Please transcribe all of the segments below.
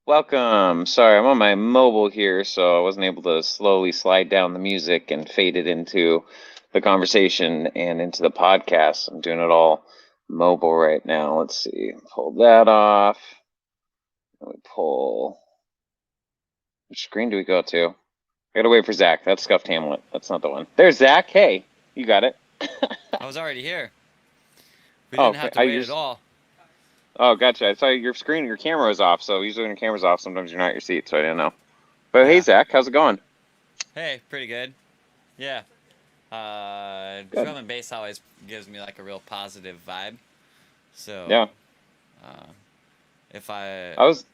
Welcome. Sorry, I'm on my mobile here, so I wasn't able to slowly slide down the music and fade it into the conversation and into the podcast. I'm doing it all mobile right now. Let's see. Pull that off. Let me pull. Which screen do we go to? I gotta wait for Zach. That's Scuffed Hamlet. That's not the one. There's Zach. Hey, you got it. I was already here. We Oh, didn't okay. have to wait at all. Oh, gotcha. I saw your screen. Your camera was off. So usually when your camera's off, sometimes you're not at your seat. So I didn't know. But hey, Yeah. Zach, how's it going? Hey, pretty good. Yeah. Good. Drum and bass always gives me like a real positive vibe. So, Yeah. uh, if I I was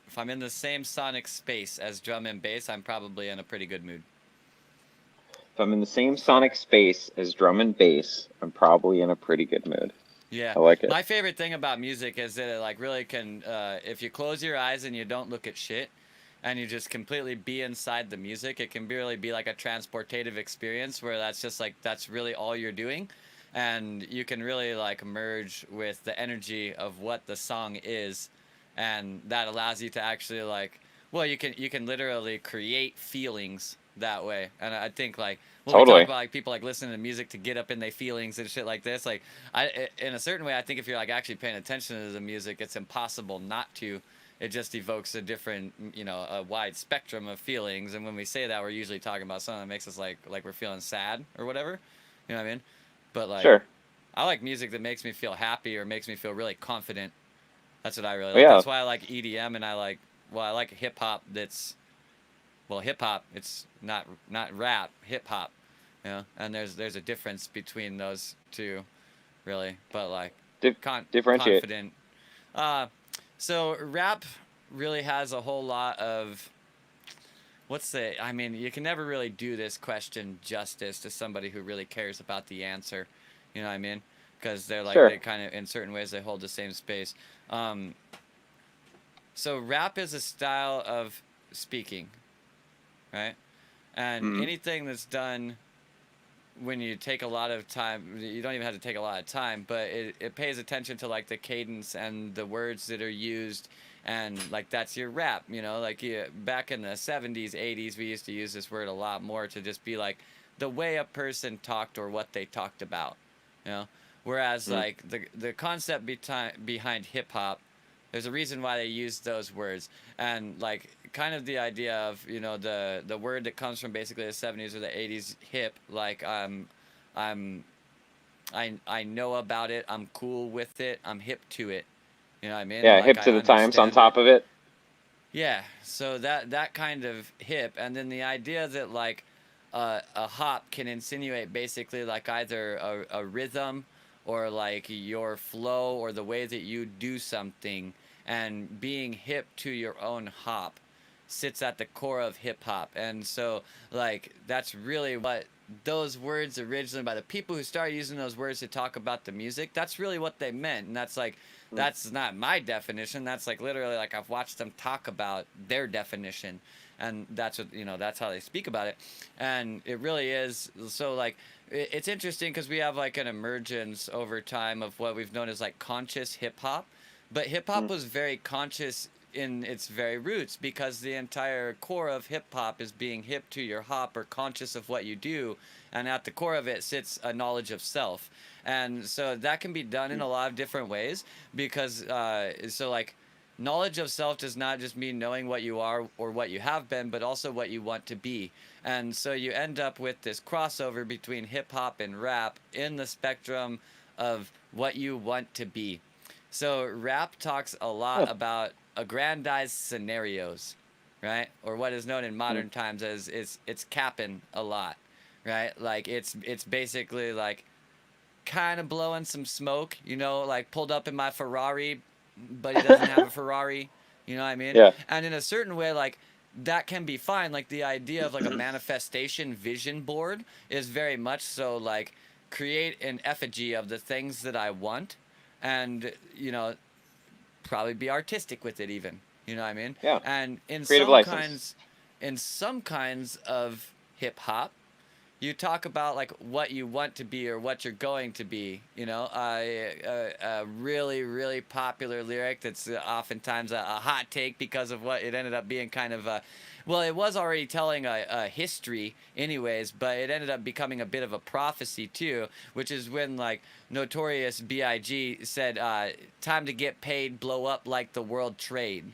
if I'm in the same sonic space as drum and bass, I'm probably in a pretty good mood. If I'm in the same sonic space as drum and bass, I'm probably in a pretty good mood. Yeah. I like it. My favorite thing about music is that it like really can if you close your eyes and you don't look at shit and you just completely be inside the music, it can really be like a transportative experience where that's just like that's really all you're doing and you can really like merge with the energy of what the song is, and that allows you to actually like well you can literally create feelings that way. And I think like when we talk Totally. about like people like listening to music to get up in their feelings and shit like this, like in a certain way I think if you're like actually paying attention to the music it's impossible not to. It just evokes a different, a wide spectrum of feelings. And when we say that, we're usually talking about something that makes us like we're feeling sad or whatever. You know what I mean? But like, Sure. I like music that makes me feel happy or makes me feel really confident. That's what I really Oh, like. yeah. That's why I like EDM and I like hip hop. That's well, hip hop. It's not rap. Hip hop. And there's a difference between those two, really. But like, Dif differentiate. confident. Uh, so rap really has a whole lot of what's the I mean, you can never really do this question justice to somebody who really cares about the answer. You know what I mean? Because they're like they Sure. kind of in certain ways they hold the same space. Um, so rap is a style of speaking, right? And Mm. anything that's done when you take a lot of time, you don't even have to take a lot of time, but it pays attention to like the cadence and the words that are used, and like that's your rap. Like back in the 70s 80s we used to use this word a lot more to just be like the way a person talked or what they talked about. you know Whereas Mm. like the concept behind hip hop, there's a reason why they use those words. And like kind of the idea of the word that comes from basically the 70s or the 80s, hip, like I'm I know about it, I'm cool with it, I'm hip to it. You know what I mean? Yeah, Like hip I to the times on understand it. top of it. Yeah, so that kind of hip. And then the idea that like a hop can insinuate basically like either a rhythm or like your flow or the way that you do something, and being hip to your own hop sits at the core of hip hop. And so like that's really what those words originally, by the people who started using those words to talk about the music, that's really what they meant. And that's like Mm. that's not my definition. That's like literally like I've watched them talk about their definition, and that's what that's how they speak about it. And it really is so like it's interesting because we have like an emergence over time of what we've known as like conscious hip hop, but hip hop Mm. was very conscious in its very roots because the entire core of hip hop is being hip to your hop or conscious of what you do, and at the core of it sits a knowledge of self. And so that can be done in Mm. a lot of different ways because so like knowledge of self does not just mean knowing what you are or what you have been, but also what you want to be. And so you end up with this crossover between hip hop and rap in the spectrum of what you want to be. So rap talks a lot Huh. about aggrandized scenarios, right? Or what is known in Mm. modern times as it's capping a lot, right? Like it's basically like kind of blowing some smoke, like pulled up in my Ferrari, but he doesn't have a Ferrari. You know what I mean? Yeah. And in a certain way, like that can be fine. Like the idea of like a manifestation vision board is very much so like create an effigy of the things that I want, and probably be artistic with it even. You know what I mean? Yeah. And Creative license. in some kinds of hip hop, you talk about like what you want to be or what you're going to be. You know, a really really popular lyric that's oftentimes a hot take because of what it ended up being kind of a. Well, it was already telling a history, anyways, but it ended up becoming a bit of a prophecy too, which is when like Notorious B.I.G. said, "Time to get paid, blow up like the World Trade,"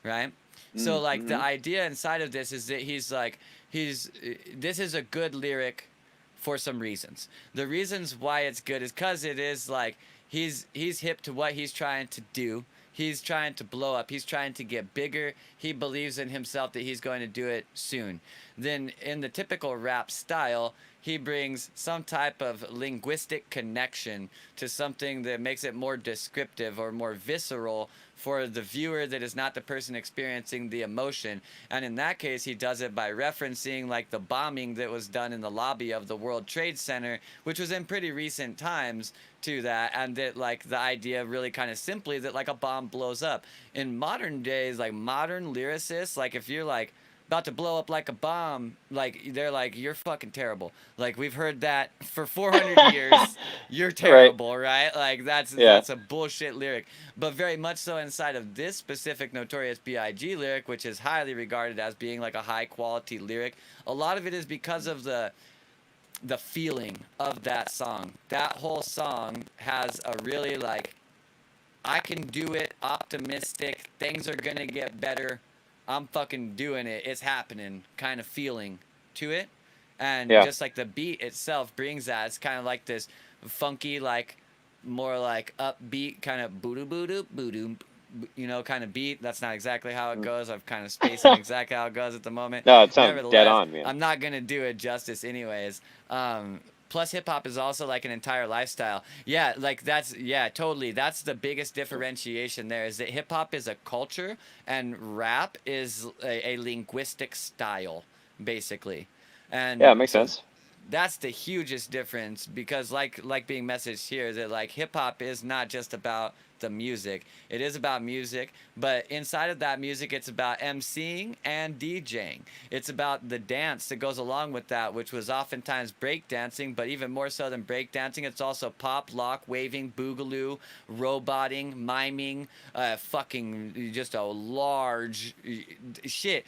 right? So like the Mm-hmm. idea inside of this is that he's like he's this is a good lyric for some reasons. The reasons why it's good is cuz it is like he's hip to what he's trying to do. He's trying to blow up. He's trying to get bigger. He believes in himself that he's going to do it soon. Then in the typical rap style, he brings some type of linguistic connection to something that makes it more descriptive or more visceral for the viewer that is not the person experiencing the emotion. And in that case, he does it by referencing like the bombing that was done in the lobby of the World Trade Center, which was in pretty recent times to that, and that like the idea really kind of simply that like a bomb blows up. In modern days, like modern lyricists, like if you're like about to blow up like a bomb, like they're like you're fucking terrible. Like we've heard that for 400 years. You're Right. terrible, right? Like Yeah. that's a bullshit lyric. But very much so inside of this specific Notorious B.I.G. lyric, which is highly regarded as being like a high quality lyric. A lot of it is because of the feeling of that song. That whole song has a really like I can do it, optimistic, things are gonna get better. I'm fucking doing it. It's happening kind of feeling to it. And Yeah. just like the beat itself brings that. It's kind of like this funky, like more like upbeat kind of boo boo doo boo doo, you know, kind of beat. That's not exactly how it Mm. goes. I'm kind of spacing exactly how it goes at the moment. No, it sounds dead Nevertheless, on, man. I'm not gonna do it justice anyways. Plus, hip hop is also like an entire lifestyle. Yeah, like that's yeah, totally. That's the biggest differentiation there is that hip hop is a culture and rap is a linguistic style, basically. Yeah, And it makes so sense. that's the hugest difference because like being messaged here that like hip hop is not just about the music. It is about music, but inside of that music it's about emceeing and DJing. It's about the dance that goes along with that, which was oftentimes breakdancing, but even more so than breakdancing, it's also pop, lock, waving, boogaloo, roboting, miming, fucking just a large shit.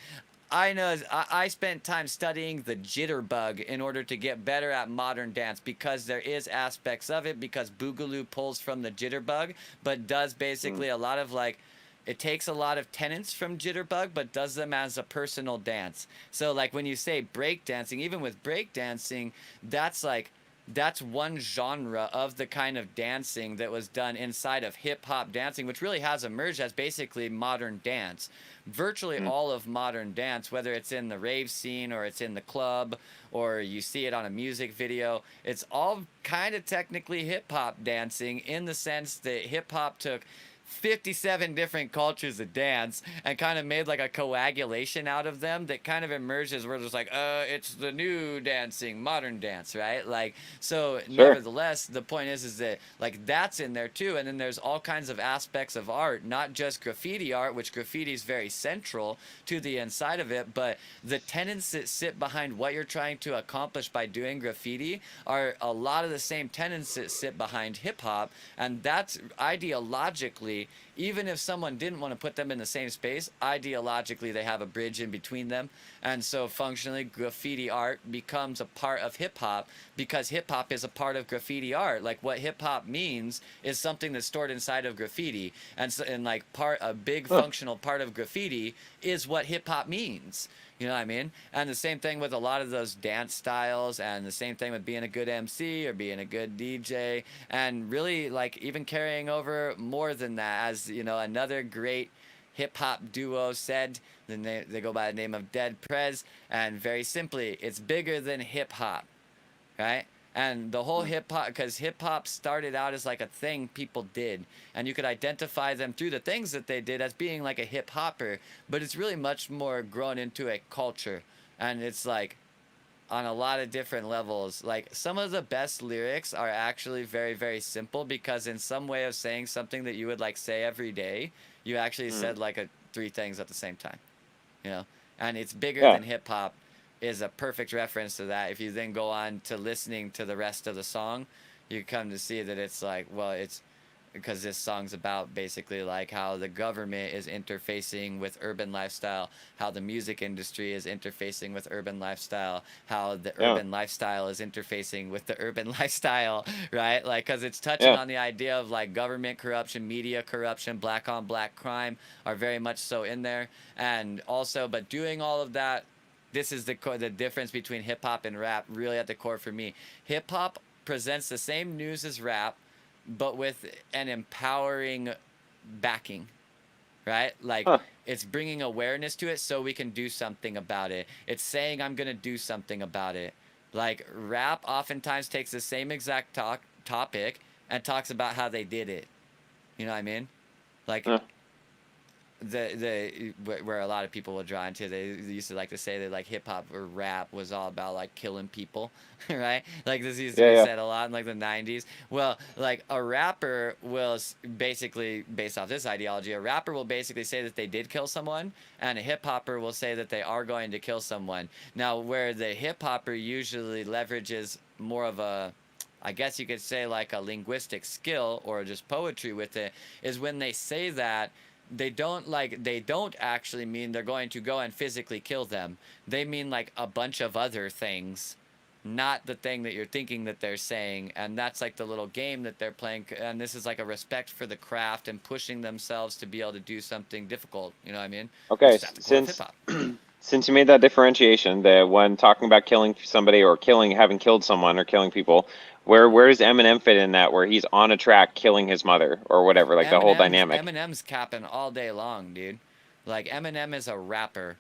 I know I spent time studying the jitterbug in order to get better at modern dance because there is aspects of it because Boogaloo pulls from the jitterbug but does Mm. basically a lot of like it takes a lot of tenets from jitterbug but does them as a personal dance. So like when you say breakdancing, even with breakdancing, that's like that's one genre of the kind of dancing that was done inside of hip hop dancing, which really has emerged as basically modern dance. Virtually Mm. all of modern dance, whether it's in the rave scene or it's in the club or you see it on a music video, it's all kind of technically hip hop dancing in the sense that hip hop took 57 different cultures of dance and kind of made like a coagulation out of them that kind of emerges where there's like it's the new dancing modern dance, right? Like so Sure. nevertheless the point is that like that's in there too, and then there's all kinds of aspects of art, not just graffiti art, which graffiti is very central to the inside of it, but the tenets that sit behind what you're trying to accomplish by doing graffiti are a lot of the same tenets that sit behind hip hop, and that's ideologically, even if someone didn't want to put them in the same space, ideologically they have a bridge in between them. And so functionally, graffiti art becomes a part of hip hop because hip hop is a part of graffiti art. Like what hip hop means is something that's stored inside of graffiti. And so, and like a big Huh. functional part of graffiti is what hip hop means. You know what I mean? And the same thing with a lot of those dance styles, and the same thing with being a good MC or being a good DJ, and really like even carrying over more than that. As you know, another great hip hop duo said, they go by the name of Dead Prez, and very simply, it's bigger than hip hop, right? And the whole Mm. hip hop, because hip hop started out as like a thing people did, and you could identify them through the things that they did as being like a hip hopper, but it's really much more grown into a culture, and it's like on a lot of different levels. Like some of the best lyrics are actually very, very simple because in some way of saying something that you would like say every day, you actually Mm. said like three things at the same time, you know? And it's bigger Yeah. than hip hop. is a perfect reference to that. If you then go on to listening to the rest of the song, you come to see that it's like, well, it's because this song's about basically like how the government is interfacing with urban lifestyle, how the music industry is interfacing with urban lifestyle, how the Yeah. urban lifestyle is interfacing with the urban lifestyle, right? Like, because it's touching Yeah. on the idea of like government corruption, media corruption, black on black crime are very much so in there. And also, but doing all of that, this is the difference between hip hop and rap, really at the core for me. Hip hop presents the same news as rap, but with an empowering backing, right? Like, Huh. it's bringing awareness to it so we can do something about it. It's saying I'm going to do something about it. Like, rap oftentimes takes the same exact topic and talks about how they did it. You know what I mean? Like, Huh. where a lot of people will draw into, they used to like to say that like hip hop or rap was all about like killing people, right? Like this used to Yeah. be Yeah. said a lot in like the 90s. Well, like a rapper will basically, based off this ideology, a rapper will basically say that they did kill someone, and a hip hopper will say that they are going to kill someone. Now, where the hip hopper usually leverages more of a, I guess you could say like a linguistic skill or just poetry with it, is when they say that they don't actually mean they're going to go and physically kill them. They mean like a bunch of other things, not the thing that you're thinking that they're saying. And that's like the little game that they're playing, and this is like a respect for the craft and pushing themselves to be able to do something difficult, you know what I mean? Which Okay. is at the core of hip Since hop. since you made that differentiation, that when talking about killing somebody or having killed someone or killing people, where does Eminem fit in that? Where he's on a track killing his mother or whatever, like the whole dynamic. Eminem's capping all day long, dude. Like Eminem is a rapper,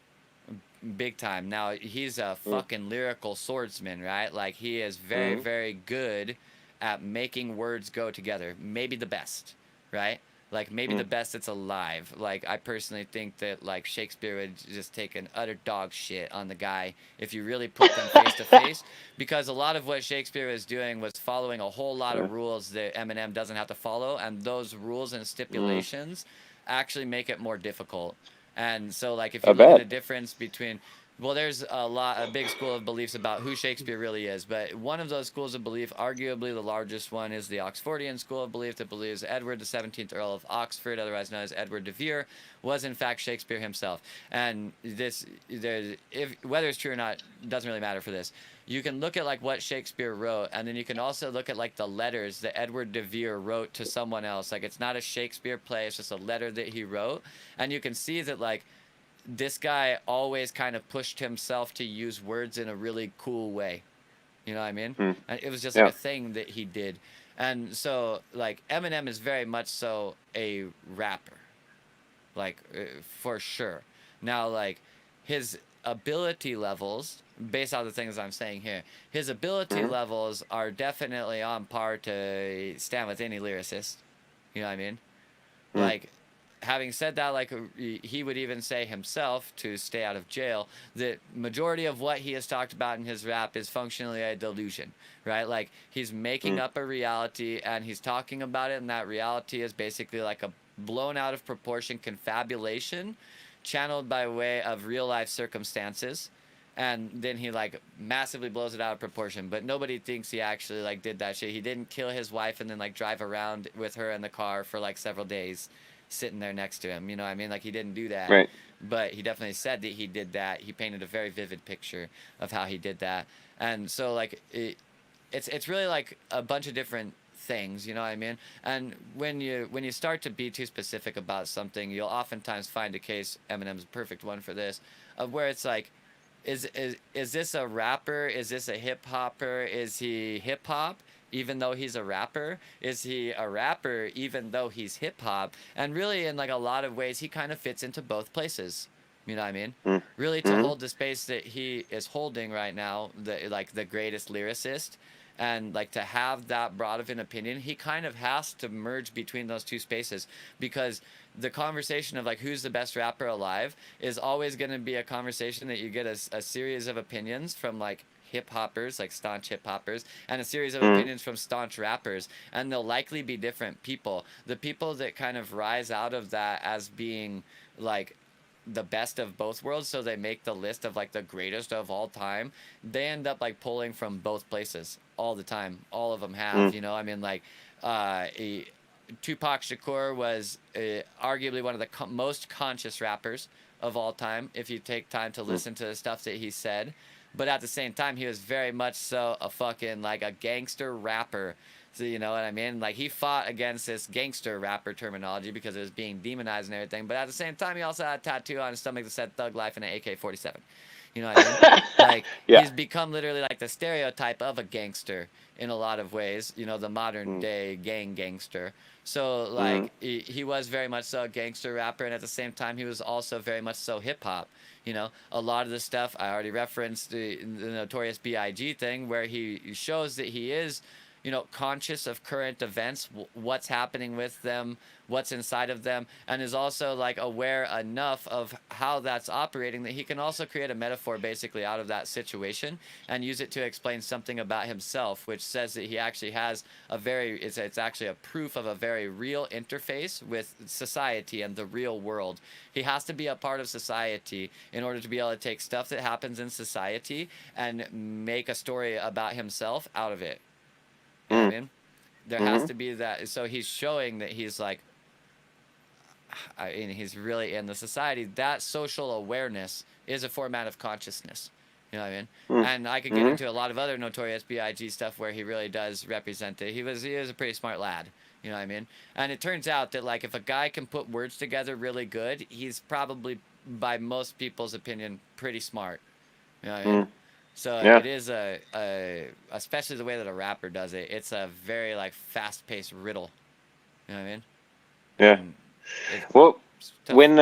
big time. Now he's a Mm. fucking lyrical swordsman, right? Like he is very, Mm. very good at making words go together. Maybe the best, right? Like maybe the Mm. best that's alive. Like I personally think that like Shakespeare would just take an utter dog shit on the guy if you really put them face to face, because a lot of what Shakespeare was doing was following a whole lot Uh, of rules that Eminem doesn't have to follow, and those rules and mm. stipulations actually make it more difficult. And so, like, if I you look at bet. a difference between, well, there's a big school of beliefs about who Shakespeare really is, but one of those schools of belief, arguably the largest one, is the Oxfordian school of belief that believes Edward the 17th Earl of Oxford, otherwise known as Edward de Vere, was in fact Shakespeare himself. And if whether it's true or not, doesn't really matter for this. You can look at like what Shakespeare wrote, and then you can also look at like the letters that Edward de Vere wrote to someone else. Like it's not a Shakespeare play; it's just a letter that he wrote, and you can see that like this guy always kind of pushed himself to use words in a really cool way. You know what I mean? Mm. And it was just like Yeah. a thing that he did. And so like Eminem is very much so a rapper, like for sure. Now like his ability levels, based on the things I'm saying here, his ability Mm. levels are definitely on par to stand with any lyricist. You know what I mean? Mm. Like, having said that, like he would even say himself to stay out of jail that majority of what he has talked about in his rap is functionally a delusion, right? Like he's making Mm. up a reality and he's talking about it, and that reality is basically like a blown out of proportion confabulation channeled by way of real life circumstances, and then he like massively blows it out of proportion, but nobody thinks he actually like did that shit. He didn't kill his wife and then like drive around with her in the car for like several days sitting there next to him, you know what I mean? Like he didn't do that, Right. but he definitely said that he did that. He painted a very vivid picture of how he did that. And so like it's really like a bunch of different things, you know what I mean? And when you start to be too specific about something, you'll oftentimes find a case, Eminem's a perfect one for this, of where it's like, is this a rapper? Is this a hip hopper? Is he hip hop even though he's a rapper? Is he a rapper even though he's hip hop? And really, in like a lot of ways, he kind of fits into both places. You know what I mean? Mm. Really, to Mm. hold the space that he is holding right now, the greatest lyricist, and like to have that broad of an opinion, he kind of has to merge between those two spaces, because the conversation of like who's the best rapper alive is always going to be a conversation that you get a series of opinions from like hip hoppers, like staunch hip hoppers, and a series of Mm. opinions from staunch rappers, and they'll likely be different people. The people that kind of rise out of that as being like the best of both worlds, so they make the list of like the greatest of all time. They end up like pulling from both places all the time. All of them have, Mm. you know. I mean, like, uh, eh, Tupac Shakur was arguably one of the most conscious rappers of all time. If you take time to Mm. listen to the stuff that he said, but at the same time, he was very much so a fucking like a gangster rapper. So you know what I mean? Like he fought against this gangster rapper terminology because it was being demonized and everything. But at the same time, he also had a tattoo on his stomach that said "Thug Life" and an AK-47. You know what I mean? Like Yeah. he's become literally like the stereotype of a gangster in a lot of ways. You know, the modern Mm. day gangster. So Mm. like he was very much so a gangster rapper, and at the same time, he was also very much so hip hop. You know, a lot of the stuff I already referenced the Notorious B.I.G. thing, where he shows that he is, you know, conscious of current events, what's happening with them, what's inside of them, and is also like aware enough of how that's operating that he can also create a metaphor basically out of that situation and use it to explain something about himself, which says that he actually has a very, it's actually a proof of a very real interface with society and the real world. He has to be a part of society in order to be able to take stuff that happens in society and make a story about himself out of it. You know what Mm. I mean? There has Mm. to be that. So he's showing that he's like, I mean, he's really in the society. That social awareness is a format of consciousness. You know what I mean? Mm. And I could get Mm. into a lot of other Notorious B.I.G. stuff where he really does represent it. He is a pretty smart lad. You know what I mean? And it turns out that like if a guy can put words together really good, he's probably by most people's opinion pretty smart. You know what I mean? Mm. So Yeah. it is especially the way that a rapper does it. It's a very like fast-paced riddle. You know what I mean? Yeah. And it's Well, tough. when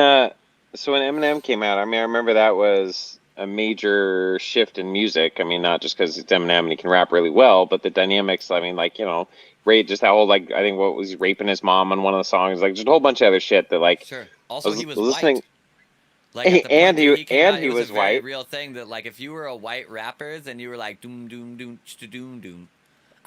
so when Eminem came out, I mean, I remember that was a major shift in music. I mean, not just because it's Eminem and he can rap really well, but the dynamics. I mean, like, you know, Ray just that whole like I think what was he raping his mom on one of the songs, like just a whole bunch of other shit that like Sure. I Also, was he was listening, white. Like at the point and that he came and out, it he was a was very white. real thing that like if you were a white rapper, then you were like doom doom doom doom doom,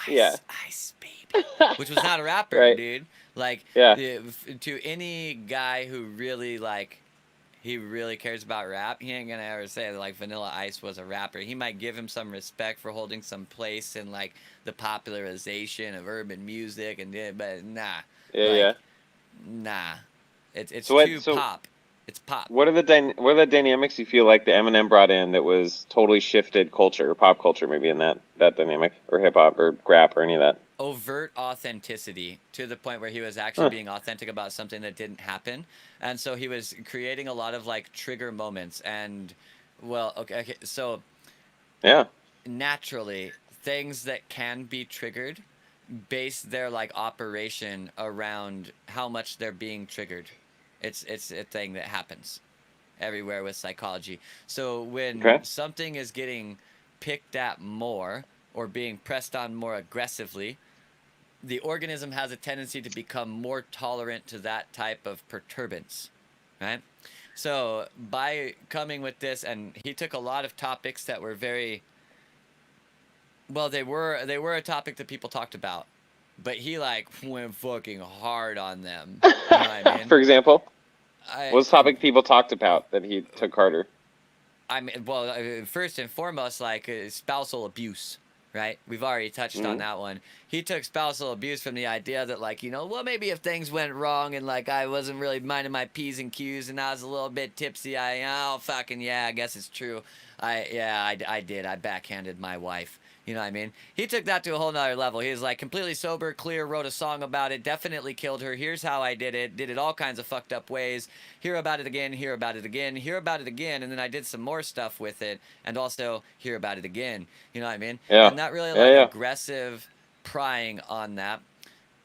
Yeah. ice baby, which was not a rapper, Right. dude. Like Yeah. to any guy who really like he really cares about rap, he ain't gonna ever say that like Vanilla Ice was a rapper. He might give him some respect for holding some place in like the popularization of urban music and but nah, Yeah. Yeah. like nah, it's So what? too So pop. It's pop. what are the dynamics you feel like the Eminem brought in that was totally shifted culture, or pop culture, maybe in that dynamic, or hip hop, or rap, or any of that? Overt authenticity to the point where he was actually Huh. being authentic about something that didn't happen, and so he was creating a lot of like trigger moments and well okay so Yeah. naturally things that can be triggered base their like operation around how much they're being triggered. It's a thing that happens everywhere with psychology. So when Okay. something is getting picked at more or being pressed on more aggressively, the organism has a tendency to become more tolerant to that type of perturbance, right? So by coming with this, and he took a lot of topics that were very well, they were a topic that people talked about, but he like went fucking hard on them. You know what I mean? For example, I what's the topic people talked about that he took harder? I mean, well, first and foremost, like spousal abuse, right? We've already touched on Mm. that one. He took spousal abuse from the idea that, like, you know, well, maybe if things went wrong and like I wasn't really minding my p's and q's and I was a little bit tipsy, oh fucking yeah, I guess it's true. I did. I backhanded my wife. You know what I mean? He took that to a whole nother level. He was like completely sober, clear, wrote a song about it, definitely killed her. Here's how I did it all kinds of fucked up ways. Hear about it again, hear about it again, hear about it again, and then I did some more stuff with it, and also hear about it again. You know what I mean? Yeah. And that really Yeah. like Yeah. aggressive prying on that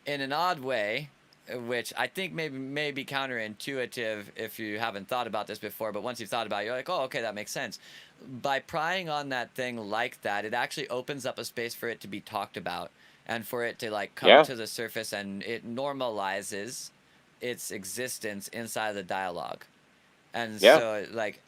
in an odd way, which I think may be counterintuitive if you haven't thought about this before. But once you've thought about it, you're like, oh, okay, that makes sense. By prying on that thing like that, it actually opens up a space for it to be talked about and for it to like come Yeah. to the surface, and it normalizes its existence inside the dialogue. And Yeah. so like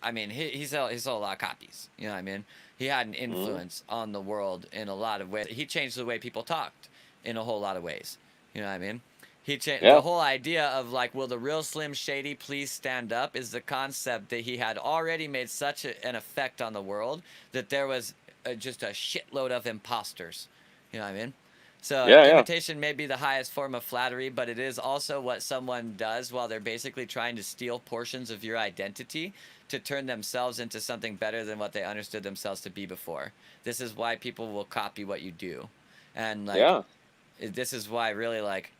I mean he sold a lot of copies, you know what I mean. He had an Mm. influence on the world in a lot of ways. He changed the way people talked in a whole lot of ways, you know what I mean. He changed the Yeah. whole idea of like, will the real Slim Shady please stand up? Is the concept that he had already made such an effect on the world that there was just a shitload of imposters. You know what I mean? So Yeah. Yeah. imitation may be the highest form of flattery, but it is also what someone does while they're basically trying to steal portions of your identity to turn themselves into something better than what they understood themselves to be before. This is why people will copy what you do. And like Yeah. this is why really like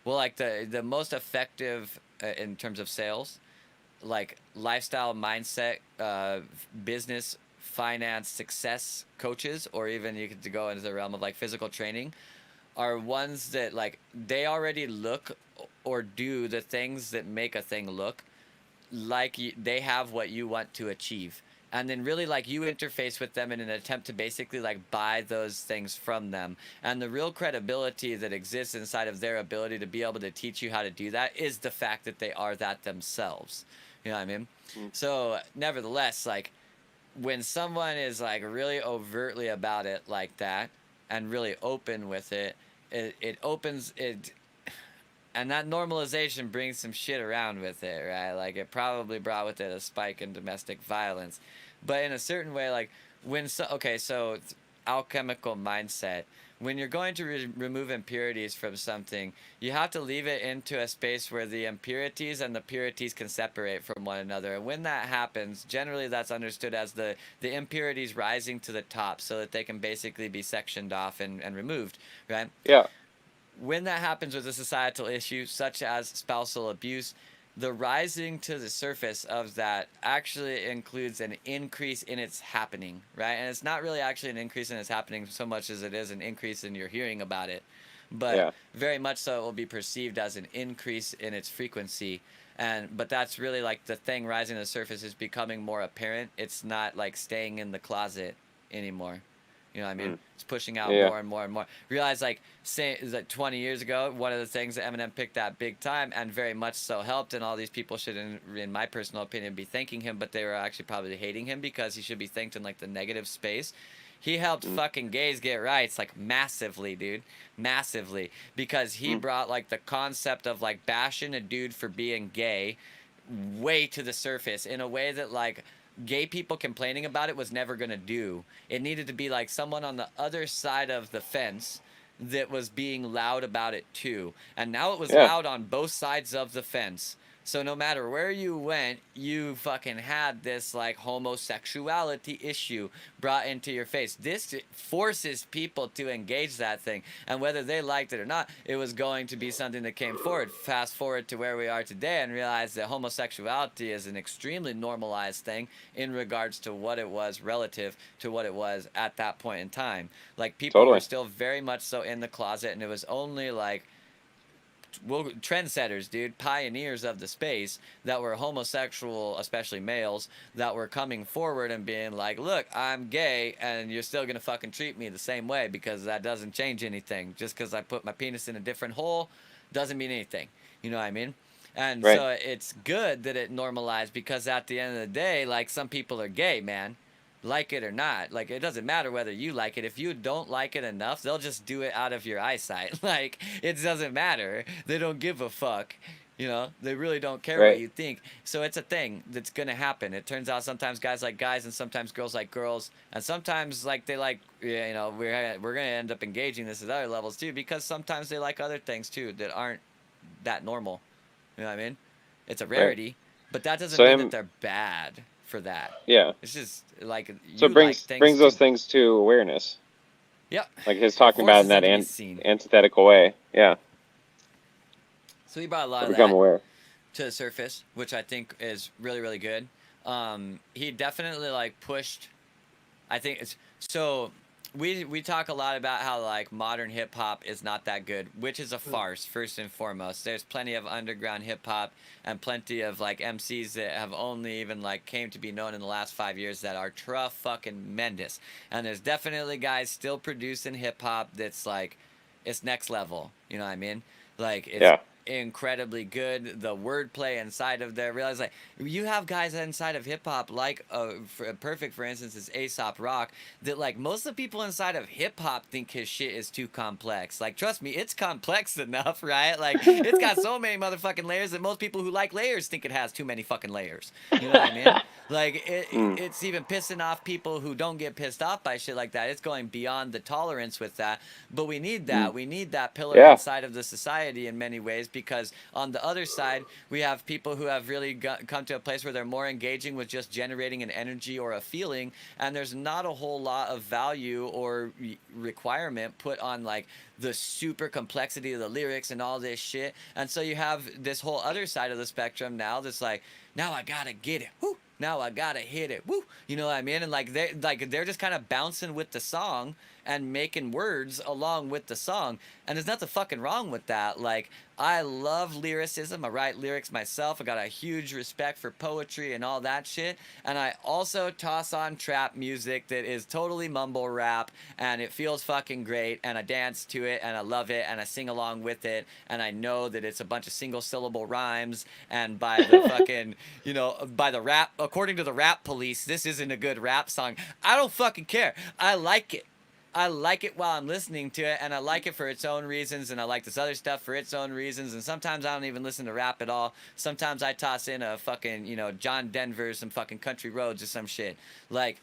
well like the most effective in terms of sales, like lifestyle mindset, business, finance, success coaches, or even you could go into the realm of like physical training, are ones that like they already look or do the things that make a thing look like they have what you want to achieve, and then really like you interface with them in an attempt to basically like buy those things from them, and the real credibility that exists inside of their ability to be able to teach you how to do that is the fact that they are that themselves. You know what I mean? Mm. So nevertheless, like when someone is like really overtly about it like that and really open with it, it opens it, and that normalization brings some shit around with it, right? Like it probably brought with it a spike in domestic violence, but in a certain way, like when so okay, so alchemical mindset. When you're going to remove impurities from something, you have to leave it into a space where the impurities and the purities can separate from one another. And when that happens, generally that's understood as the impurities rising to the top so that they can basically be sectioned off and removed, right? Yeah. When that happens with a societal issue such as spousal abuse, the rising to the surface of that actually includes an increase in its happening, right? And it's not really actually an increase in its happening so much as it is an increase in your hearing about it. But Yeah. very much so it will be perceived as an increase in its frequency. And but that's really like the thing rising to the surface is becoming more apparent. It's not like staying in the closet anymore. You know what I mean? Mm. It's pushing out Yeah. more and more and more. Realize like say like 20 years ago, one of the things that Eminem picked that big time and very much so helped, and all these people should, in my personal opinion, be thanking him, but they were actually probably hating him because he should be thanked in like the negative space. He helped Mm. fucking gays get rights like massively, dude, massively, because he Mm. brought like the concept of like bashing a dude for being gay way to the surface in a way that like gay people complaining about it was never going to do. It needed to be like someone on the other side of the fence that was being loud about it too. And now it was Yeah. loud on both sides of the fence. So no matter where you went, you fucking had this like homosexuality issue brought into your face. This forces people to engage that thing. And whether they liked it or not, it was going to be something that came forward. Fast forward to where we are today and realize that homosexuality is an extremely normalized thing in regards to what it was relative to what it was at that point in time. Like people were Totally. still very much so in the closet, and it was only like trendsetters, dude, pioneers of the space that were homosexual, especially males, that were coming forward and being like, look, I'm gay and you're still gonna fucking treat me the same way because that doesn't change anything. Just because I put my penis in a different hole doesn't mean anything. You know what I mean? And Right. so it's good that it normalized because at the end of the day, like some people are gay, man, like it or not. Like it doesn't matter whether you like it. If you don't like it enough, they'll just do it out of your eyesight. Like it doesn't matter. They don't give a fuck. You know, they really don't care what Right. you think. So it's a thing that's gonna happen. It turns out sometimes guys like guys, and sometimes girls like girls, and sometimes like they like, you know, we're gonna end up engaging this at other levels too because sometimes they like other things too that aren't that normal. You know what I mean? It's a Right. rarity, but that doesn't So mean that him. they're bad for that. Yeah. It's just like So it you like things brings those too. things to awareness, Yep. like his It talking about in forces that them to be seen. antithetical way. Yeah. So he brought a lot To of become that aware. to the surface, which I think is really, really good. He definitely like pushed. I think it's so. We talk a lot about how like modern hip hop is not that good, which is a farce first and foremost. There's plenty of underground hip hop and plenty of like MCs that have only even like came to be known in the last 5 years that are fucking tremendous. And there's definitely guys still producing hip hop that's like it's next level. You know what I mean? Like it's Yeah. incredibly good. The wordplay inside of there, realize like you have guys inside of hip hop like Perfect, for instance, is Aesop Rock, that like most of the people inside of hip hop think his shit is too complex. Like trust me, it's complex enough, right? Like it's got so many motherfucking layers that most people who like layers think it has too many fucking layers. You know what I mean? Like Mm. it's even pissing off people who don't get pissed off by shit like that. It's going beyond the tolerance with that. But we need Mm. that. We need that pillar Yeah. inside of the society in many ways, because on the other side, we have people who have really come to a place where they're more engaging with just generating an energy or a feeling, and there's not a whole lot of value or requirement put on like the super complexity of the lyrics and all this shit. And so you have this whole other side of the spectrum now that's like, now I gotta get it. Woo! Now I gotta hit it. Woo! You know what I mean? And they're just kind of bouncing with the song and making words along with the song. And there's nothing fucking wrong with that. Like, I love lyricism. I write lyrics myself. I got a huge respect for poetry and all that shit. And I also toss on trap music that is totally mumble rap, and it feels fucking great, and I dance to it, and I love it, and I sing along with it, and I know that it's a bunch of single syllable rhymes, and by the fucking, by the rap, according to the rap police, this isn't a good rap song. I don't fucking care. I like it. I like it while I'm listening to it, and I like it for its own reasons, and I like this other stuff for its own reasons, and sometimes I don't even listen to rap at all. Sometimes I toss in a fucking, John Denver, some fucking Country Roads or some shit. Like,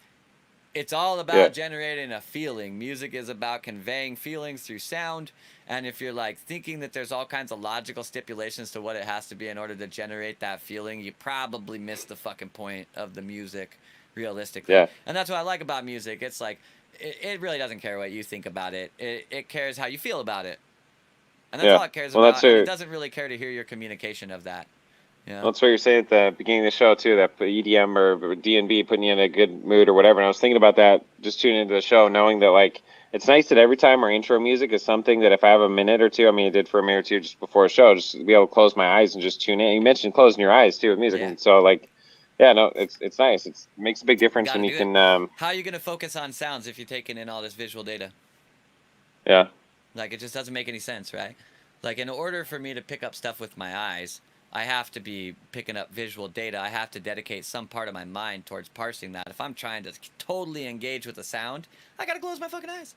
it's all Yeah. about generating a feeling. Music is about conveying feelings through sound, and if you're like thinking that there's all kinds of logical stipulations to what it has to be in order to generate that feeling, you probably missed the fucking point of the music, realistically. Yeah. And that's what I like about music. It's like, it really doesn't care what you think about it. It cares how you feel about it. And that's Yeah. all it cares Well, that's about. And it your. doesn't really care to hear your communication of that. You know? Well, that's what you're saying at the beginning of the show too. That EDM or D&B putting you in a good mood or whatever. And I was thinking about that just tuning into the show, knowing that like it's nice that every time our intro music is something that if I have a minute or two, I mean, I did for a minute or two just before a show, just to be able to close my eyes and just tune in. You mentioned closing your eyes too with music, Yeah. and so like, yeah, no, it's nice. It makes a big difference Got when to you do it. can, How are you going to focus on sounds if you're taking in all this visual data? yeah, Like, it just doesn't make any sense, right? Like, in order for me to pick up stuff with my eyes, I have to be picking up visual data. I have to dedicate some part of my mind towards parsing that. If I'm trying to totally engage with the sound, I gotta close my fucking eyes.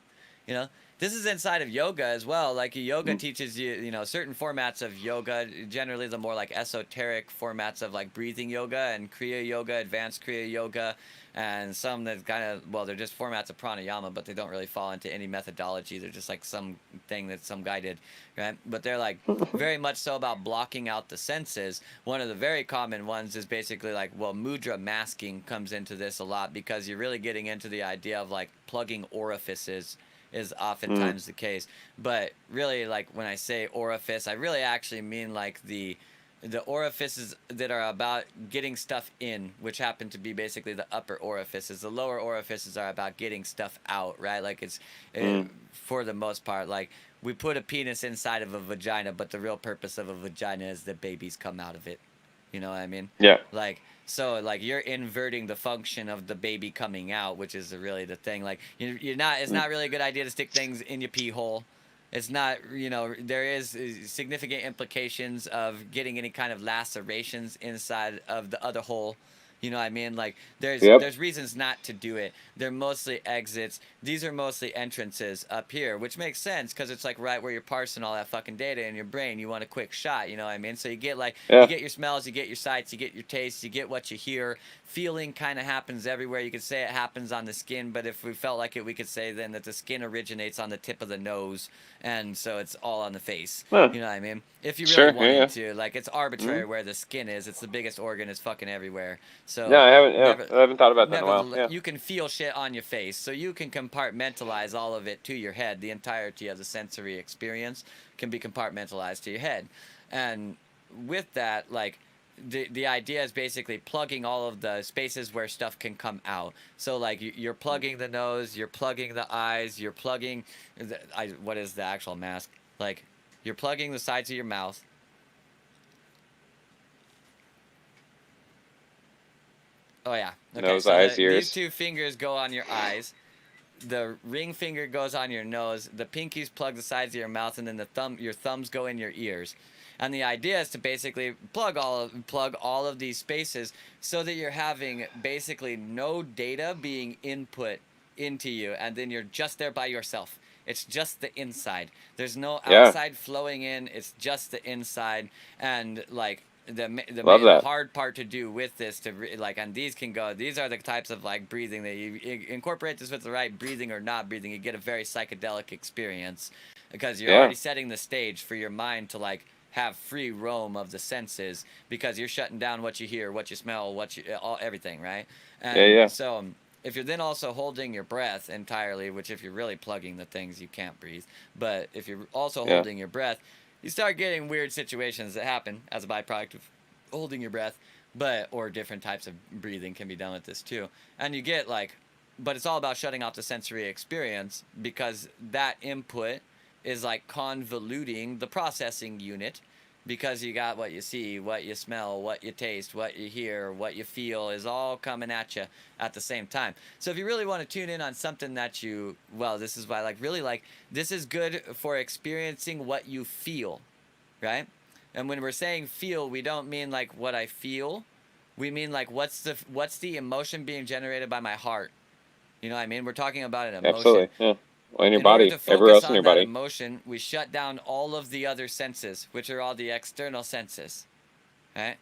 You know, this is inside of yoga as well. Like yoga mm, teaches you, certain formats of yoga. Generally, the more like esoteric formats of like breathing yoga and Kriya yoga, advanced Kriya yoga, and some that kind of, well, they're just formats of pranayama, but they don't really fall into any methodology. They're just like some thing that some guy did, right? But they're like very much so about blocking out the senses. One of the very common ones is basically like, well, mudra masking comes into this a lot, because you're really getting into the idea of like plugging orifices is mm, oftentimes the case. But really, like when I say orifice, I really actually mean like the orifices that are about getting stuff in, which happen to be basically the upper orifices. The lower orifices are about getting stuff out, right? Like it's mm, for the most part, like we put a penis inside of a vagina, but the real purpose of a vagina is that babies come out of it. You know what I mean? yeah, Like, so like you're inverting the function of the baby coming out, which is really the thing. Like you're not. It's mm, not really a good idea to stick things in your pee hole. It's not. There is significant implications of getting any kind of lacerations inside of the other hole. You know what I mean? Like yep, there's reasons not to do it. They're mostly exits. These are mostly entrances up here, which makes sense because it's like right where you're parsing all that fucking data in your brain. You want a quick shot, you know what I mean? So you get like you yeah, get your smells, you get your sights, you get your tastes, you get what you hear. Feeling kind of happens everywhere. You could say it happens on the skin, but if we felt like it, we could say then that the skin originates on the tip of the nose, and so it's all on the face. huh, You know what I mean? If you really sure, yeah, wanted yeah. to, like it's arbitrary Mm. where the skin is. It's the biggest organ. It's fucking everywhere. No, So I haven't. Yeah, never, I haven't thought about that in a while. nevertheless, Yeah. you can feel shit on your face, so you can compartmentalize all of it to your head. The entirety of the sensory experience can be compartmentalized to your head, and with that, like the idea is basically plugging all of the spaces where stuff can come out. So like you're plugging the nose, you're plugging the eyes, you're plugging what is the actual mask? Like you're plugging the sides of your mouth. Oh yeah. Okay, Nose, so eyes, these ears. two fingers go on your eyes. The ring finger goes on your nose. The pinkies plug the sides of your mouth, and then your thumbs go in your ears. And the idea is to basically plug all of these spaces so that you're having basically no data being input into you, and then you're just there by yourself. It's just the inside. There's no Yeah. outside flowing in. It's just the inside, and like Love the that. hard part to do with this like, and these are the types of like breathing that you incorporate this with the right breathing or not breathing, you get a very psychedelic experience because you're Yeah. already setting the stage for your mind to like have free roam of the senses because you're shutting down what you hear, what you smell, everything, right? Yeah. And Yeah. so if you're then also holding your breath entirely, which if you're really plugging the things, you can't breathe. But if you're also Yeah. holding your breath, you start getting weird situations that happen as a byproduct of holding your breath. But or different types of breathing can be done with this too. And you get like, but it's all about shutting off the sensory experience because that input is like convoluting the processing unit because you got what you see, what you smell, what you taste, what you hear, what you feel is all coming at you at the same time. So if you really want to tune in on something that this is why this is good for experiencing what you feel, right? And when we're saying feel, we don't mean like what I feel. We mean like what's the emotion being generated by my heart. You know what I mean? We're talking about an emotion. Absolutely. Yeah. Well, in your In order body, to everywhere focus else in on your that body. emotion, we shut down all of the other senses, which are all the external senses. Right?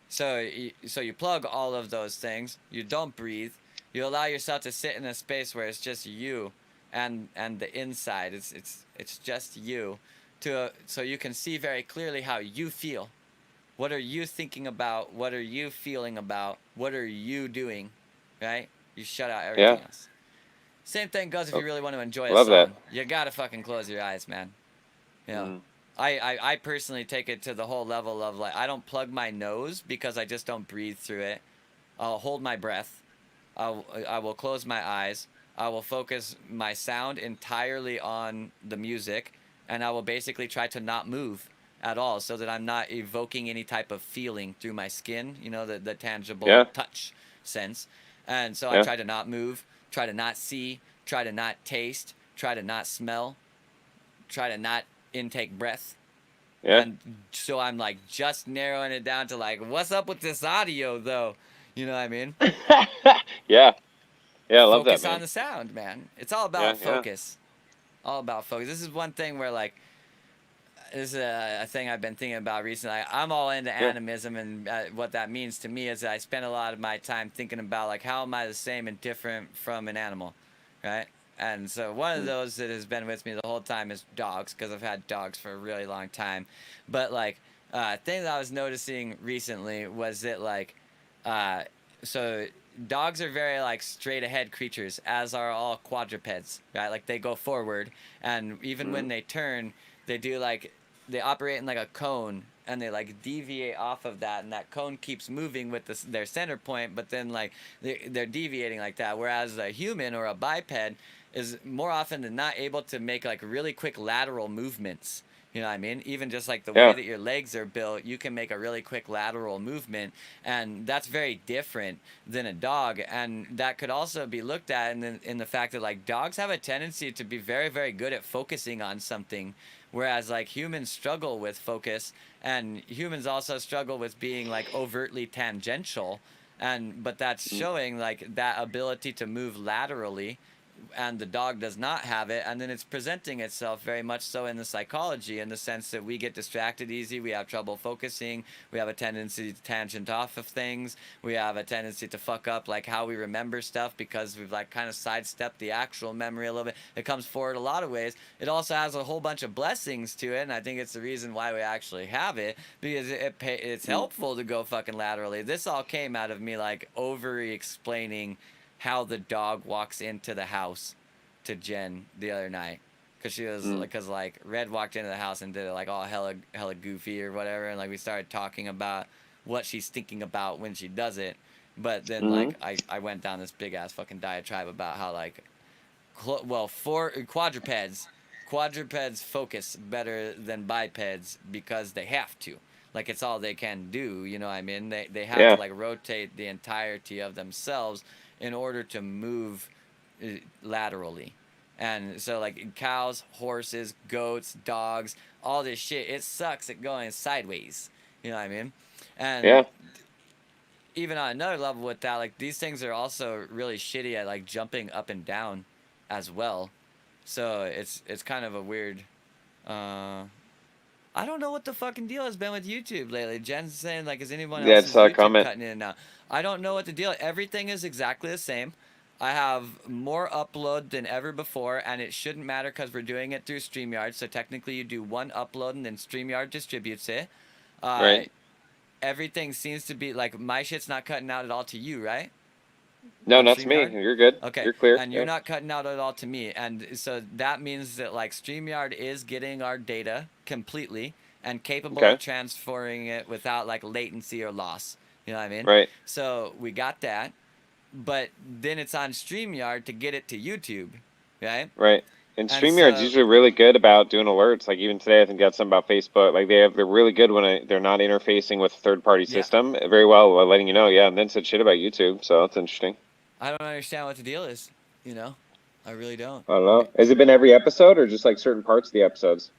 So you plug all of those things. You don't breathe. You allow yourself to sit in a space where it's just you, and the inside. It's just you, so you can see very clearly how you feel. What are you thinking about? What are you feeling about? What are you doing? Right? You shut out Yeah. everything else. Same thing goes if you Oh, really want to enjoy a love that. song. You gotta fucking close your eyes, man. You know, Mm. I personally take it to the whole level of like I don't plug my nose because I just don't breathe through it. I'll hold my breath. I will close my eyes. I will focus my sound entirely on the music, and I will basically try to not move at all so that I'm not evoking any type of feeling through my skin, you know, the tangible Yeah. touch sense. And so I Yeah. try to not move, try to not see, try to not taste, try to not smell, try to not intake breath. Yeah. And so I'm like just narrowing it down to like, what's up with this audio though? You know what I mean? Yeah. Yeah. I love that, Focus on man. the sound, man. It's all Yeah. about Yeah. focus. All about focus. This is one thing where like this is a thing I've been thinking about recently. I'm all into Yeah. animism, and what that means to me is that I spend a lot of my time thinking about like how am I the same and different from an animal, right? And so one of Mm. those that has been with me the whole time is dogs because I've had dogs for a really long time. But like thing that I was noticing recently was that like uh, so dogs are very like straight ahead creatures, as are all quadrupeds, right? Like they go forward, and even when Mm. they turn, they do like they operate in like a cone and they like deviate off of that, and that cone keeps moving with their center point, but then like they're deviating like that, whereas a human or a biped is more often than not able to make like really quick lateral movements. You know what I mean? Even just like the way Yeah. that your legs are built, you can make a really quick lateral movement, and that's very different than a dog. And that could also be looked at in the fact that like dogs have a tendency to be very, very good at focusing on something, whereas like humans struggle with focus, and humans also struggle with being like overtly tangential, and but that's Mm. showing like that ability to move laterally, and the dog does not have it, and then it's presenting itself very much so in the psychology, in the sense that we get distracted easy, we have trouble focusing, we have a tendency to tangent off of things, we have a tendency to fuck up like how we remember stuff because we've like kind of sidestepped the actual memory a little bit. It comes forward a lot of ways. It also has a whole bunch of blessings to it, and I think it's the reason why we actually have it, because it's Mm. helpful to go fucking laterally. This all came out of me like over explaining how the dog walks into the house to Jen the other night, because she was Mm. like, because like Red walked into the house and did it like all hella goofy or whatever, and like we started talking about what she's thinking about when she does it, but then Mm. like I went down this big ass fucking diatribe about how like for quadrupeds focus better than bipeds because they have to, like it's all they can do, you know what I mean? They have to Yeah. like rotate the entirety of themselves in order to move laterally, And so like cows, horses, goats, dogs, all this shit, it sucks at going sideways. You know what I mean? And Yeah. even on another level with that, like these things are also really shitty at like jumping up and down as well. So it's kind of a weird. Uh, I don't know what the fucking deal has been with YouTube lately. Jen's saying like, is anyone Yeah, it's else's a YouTube comment. cutting in now? I don't know what the deal. Everything is exactly the same. I have more upload than ever before, and it shouldn't matter because we're doing it through StreamYard. So technically, you do one upload and then StreamYard distributes it. Uh, Right? Everything seems to be like my shit's not cutting out at all to you, right? No, On not to me. StreamYard? You're good. Okay, You're clear. and you're Yeah. not cutting out at all to me. And so that means that like StreamYard is getting our data completely and capable Okay. of transferring it without like latency or loss. You know what I mean? Right. So we got that. But then it's on StreamYard to get it to YouTube, right? Right. And And StreamYard's so usually really good about doing alerts. Like even today, I think that's something about Facebook. Like they're really good when they're not interfacing with a third-party yeah, system very well, letting you know. Yeah, and then said shit about YouTube, so that's interesting. I don't understand what the deal is. You know, I really don't. I don't know. Has it been every episode or just like certain parts of the episodes?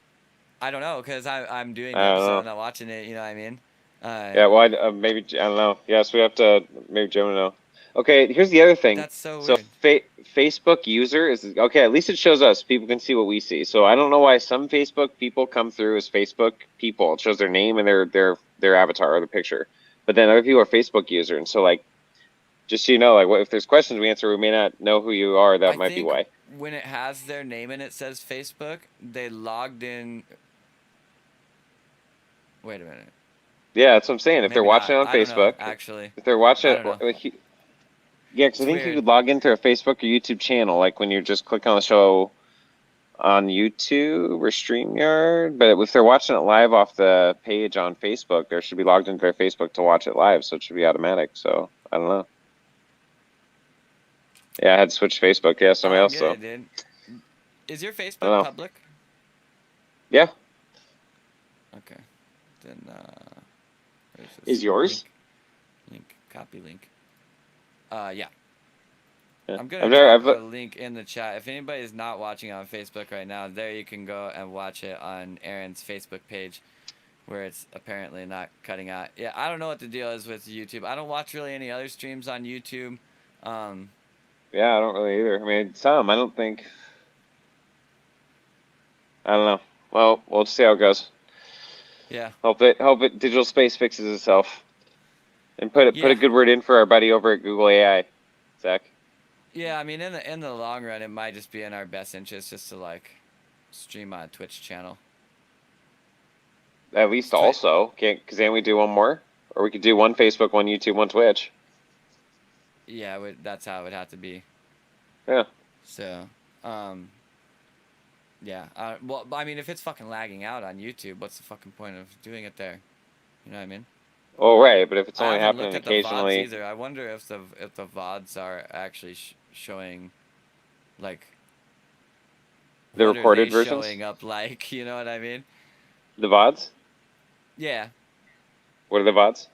I don't know because I'm doing the I don't episode, know. I'm not watching it. You know what I mean? Yeah, well, maybe I don't know. Yes, we have to maybe Joe will know. Okay, here's the other thing. That's so So weird. Facebook user is okay. At least it shows us. People can see what we see. So I don't know why some Facebook people come through as Facebook people. It shows their name and their avatar or the picture. But then other people are Facebook user, and so like just so you know, like what if there's questions we answer, we may not know who you are. That I might be think why. when it has their name and it says Facebook, they logged in. Wait a minute. Yeah, that's what I'm saying. If they're Maybe watching not. on I don't know. Facebook, Actually, if they're watching I it, don't know. yeah, because I It's think you weird. could log into a Facebook or YouTube channel, like when you just click on the show on YouTube or StreamYard. But if they're watching it live off the page on Facebook, they should be logged into their Facebook to watch it live, so it should be automatic. So I don't know. Yeah, I had to switch Facebook. Yeah, I somebody don't else get though. it, dude. Is your I Facebook don't know. public? Yeah, Okay. Then where's is this yours? link? Link. Copy link. Yeah. Yeah. I'm gonna I've never. drop I've a link in the chat. If anybody is not watching on Facebook right now, there you can go and watch it on Aaron's Facebook page, where it's apparently not cutting out. Yeah, I don't know what the deal is with YouTube. I don't watch really any other streams on YouTube. Um, yeah, I don't really either. I mean, some. I don't think. I don't know. Well, we'll see how it goes. yeah, Hope it digital space fixes itself. And put a yeah, good word in for our buddy over at Google AI, Zach. yeah. I mean, in the long run, it might just be in our best interest just to like stream on a Twitch channel. At least Twitch. also, can't because then we do one more, or we could do one Facebook, one YouTube, one Twitch. Yeah, that's how it would have to be. Yeah. So, yeah. Well, I mean, if it's fucking lagging out on YouTube, what's the fucking point of doing it there? You know what I mean? Oh right, but if it's I only haven't looked happening at the VODs occasionally, either. I wonder if the VODs are actually showing, like, the what are they recorded versions, showing up like? You know what I mean? the VODs. Yeah, What are the VODs?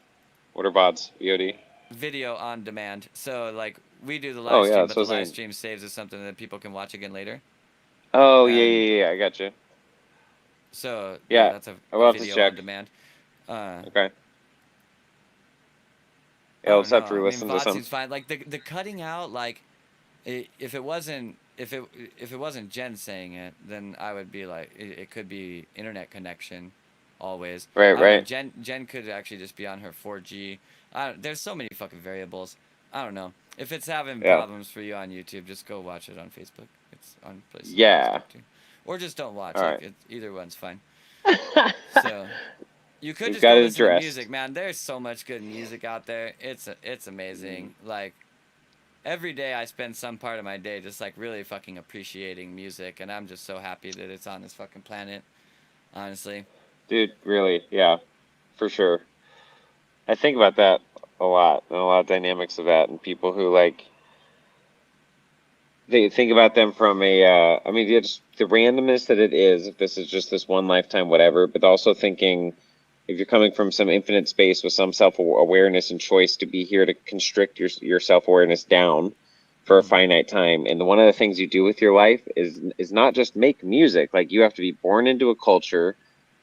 What are VODs? VOD. video on demand. So like we do the Oh live yeah, stream, that's but what I the was live saying. stream saves as something that people can watch again later. Oh yeah, And yeah, yeah. I got you. so yeah, Yeah, that's I a will have to video on check. demand. Okay. I Yeah, don't let's know. have to I mean, re-listen to VOD some. seems fine. Like the cutting out, like if it wasn't if it wasn't Jen saying it, then I would be like it could be internet connection, always. Right, I don't know. right. Jen could actually just be on her 4G. There's so many fucking variables. I don't know. If it's having Yeah. problems for you on YouTube, just go watch it on Facebook. It's on places on Yeah. Facebook too, or just don't watch. All Like right. either one's fine. So. You could We've just got go it listen to addressed. music, man. There's so much good music out there. It's amazing. Like every day I spend some part of my day just like really fucking appreciating music, and I'm just so happy that it's on this fucking planet. Honestly. Dude, really, yeah, for sure. I think about that a lot, and a lot of dynamics of that, and people who like they think about them from a, I mean, yeah, just the randomness that it is, if this is just this one lifetime, whatever, but also thinking if you're coming from some infinite space with some self-awareness and choice to be here to constrict your self-awareness down for a finite time. And one of the things you do with your life is not just make music. Like you have to be born into a culture,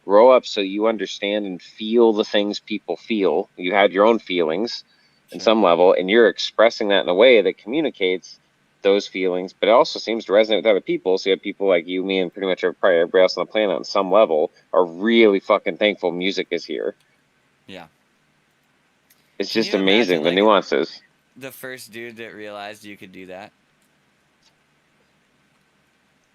grow up so you understand and feel the things people feel. You had your own feelings in Sure. some level, and you're expressing that in a way that communicates those feelings, but it also seems to resonate with other people. So you have people like you, me, and pretty much probably everybody else on the planet on some level are really fucking thankful music is here. Yeah. It's Can just you imagine amazing the like nuances. the first dude that realized you could do that?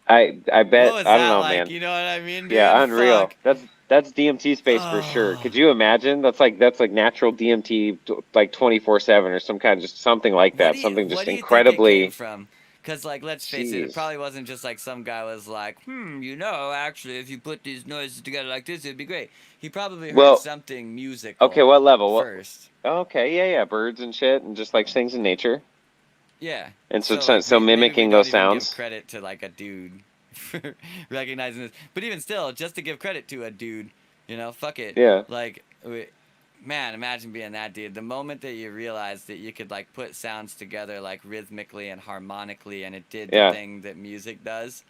I What bet was I don't that know, like? man. You know what I mean, dude? Yeah, unreal. Fuck. That's DMT space for sure. Oh. Could you imagine? That's like natural DMT like 24/7 or some kind of just something like that. Something What just do you think it came incredibly from? Cause like let's face it, it jeez. probably wasn't just like some guy was like, actually if you put these noises together like this, it'd be great. He probably heard Well, something okay, musical what level? What first. okay, yeah, birds and shit and just like things in nature. Yeah. And so So like so maybe we mimiking don't those even give sounds. credit to like a dude for recognizing this. But even still, just to give credit to a dude, fuck it. Yeah. Like man, imagine being that dude. The moment that you realized that you could like put sounds together like rhythmically and harmonically and it did the Yeah. thing that music does.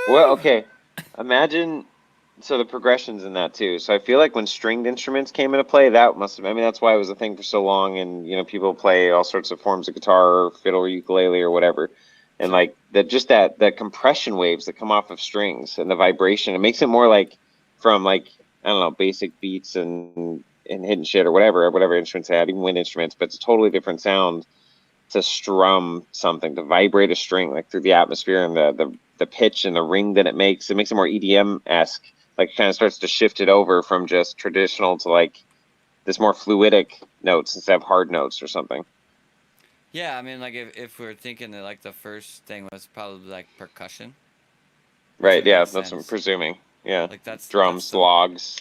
Well, Whoo! okay. Imagine so the progressions in that too. So I feel like when stringed instruments came into play, that must have, I mean, that's why it was a thing for so long. And, people play all sorts of forms of guitar or fiddle or ukulele or whatever. And Sure. like that, just that compression waves that come off of strings and the vibration, it makes it more like from like, I don't know, basic beats and hidden shit or whatever instruments they had, even wind instruments, but it's a totally different sound to strum something, to vibrate a string like through the atmosphere and the pitch and the ring that it makes. It makes it more EDM-esque. Like it kind of starts to shift it over from just traditional to like this more fluidic notes instead of hard notes or something. Yeah, I mean, like if we're thinking that like the first thing was probably like percussion, which Right, would yeah, make that's what I'm sense. presuming. Yeah. Like that's Drums, the logs,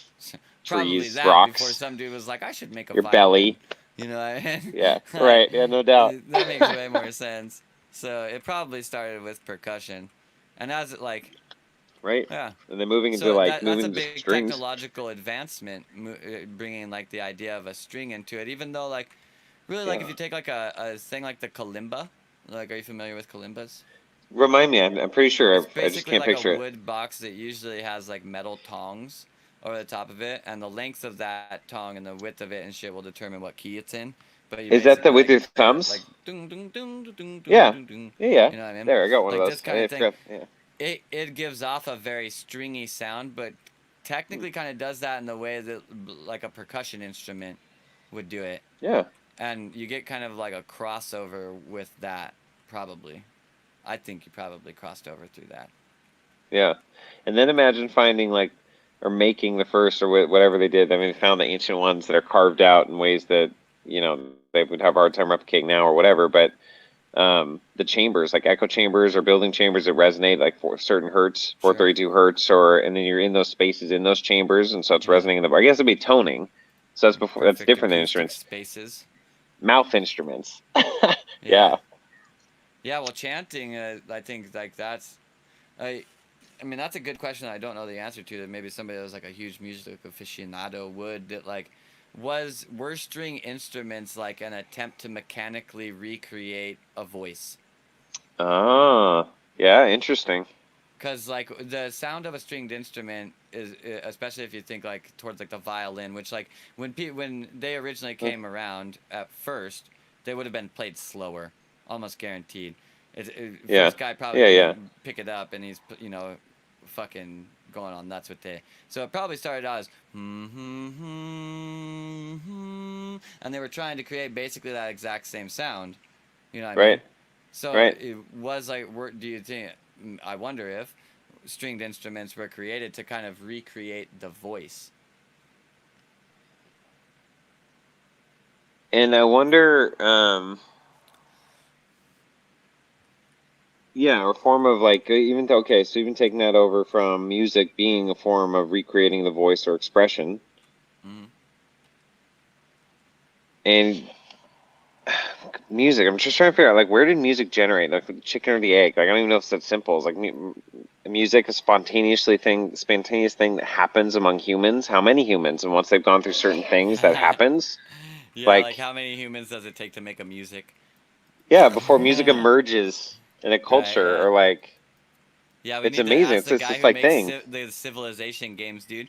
probably trees, that before rocks, some dude was like, I should make a your violin. belly. You know what I mean? Yeah, Like right. Yeah, no doubt. that makes way more sense. So it probably started with percussion, and as it like, Right. yeah. And then moving into So like that's a moving to big strings. technological advancement, bringing like the idea of a string into it. Even though like, really like if Yeah. you take like a thing like the kalimba, like are you familiar with kalimbas? Remind me, I'm pretty sure It's I just basically can't like a picture it. wood box that usually has like metal tongs over the top of it, and the length of that tong and the width of it and shit will determine what key it's in. But you Is that the basically with like your put it like thumbs? dung dung dung dung dung Yeah. dung dung. Yeah, yeah. You know what I mean? There, I got one of Like this those. kind of I thing. forgot. Yeah. It gives off a very stringy sound, but technically kind of does that in the way that like a percussion instrument would do it, Yeah. and you get kind of like a crossover with that probably. I think you probably crossed over through that. Yeah. And then imagine finding like or making the first or whatever they did. I mean, they found the ancient ones that are carved out in ways that, they would have a hard time replicating now or whatever, but the chambers, like echo chambers or building chambers that resonate like for certain hertz, Sure. 432 hertz, or and then you're in those spaces in those chambers, and so it's Yeah. resonating in the. I guess it'd be toning, so that's Perfect different than acoustic instruments. spaces. Mouth instruments. Yeah. Yeah. Yeah, well, chanting, I think like I, I mean, that's a good question that I don't know the answer to. That maybe somebody that was like a huge music aficionado would. That like, were string instruments like an attempt to mechanically recreate a voice? Ah. Yeah. Interesting. Because like the sound of a stringed instrument is, especially if you think like towards like the violin, which like when they originally Hmm. came around at first, they would have been played slower, almost guaranteed. Yeah. First guy probably Yeah. Yeah. didn't pick it up, and he's fucking going on nuts with it. So it probably started out as and they were trying to create basically that exact same sound. You know what I Right. mean? So Right. it was like, do you think? I wonder if stringed instruments were created to kind of recreate the voice. And I wonder, yeah, or form of like even okay, so even taking that over from music being a form of recreating the voice or expression, Mm-hmm. and music. I'm just trying to figure out like where did music generate? Like the chicken or the egg? Like I don't even know if it's that simple. It's like music a spontaneous thing that happens among humans. How many humans? And once they've gone through certain things, that happens. Yeah, Like like how many humans does it take to make a music? Yeah, before music emerges in a Right, culture, yeah. or like, Yeah, we it's need to amazing. ask It's the just guy this who like makes thing. the civilization games, dude.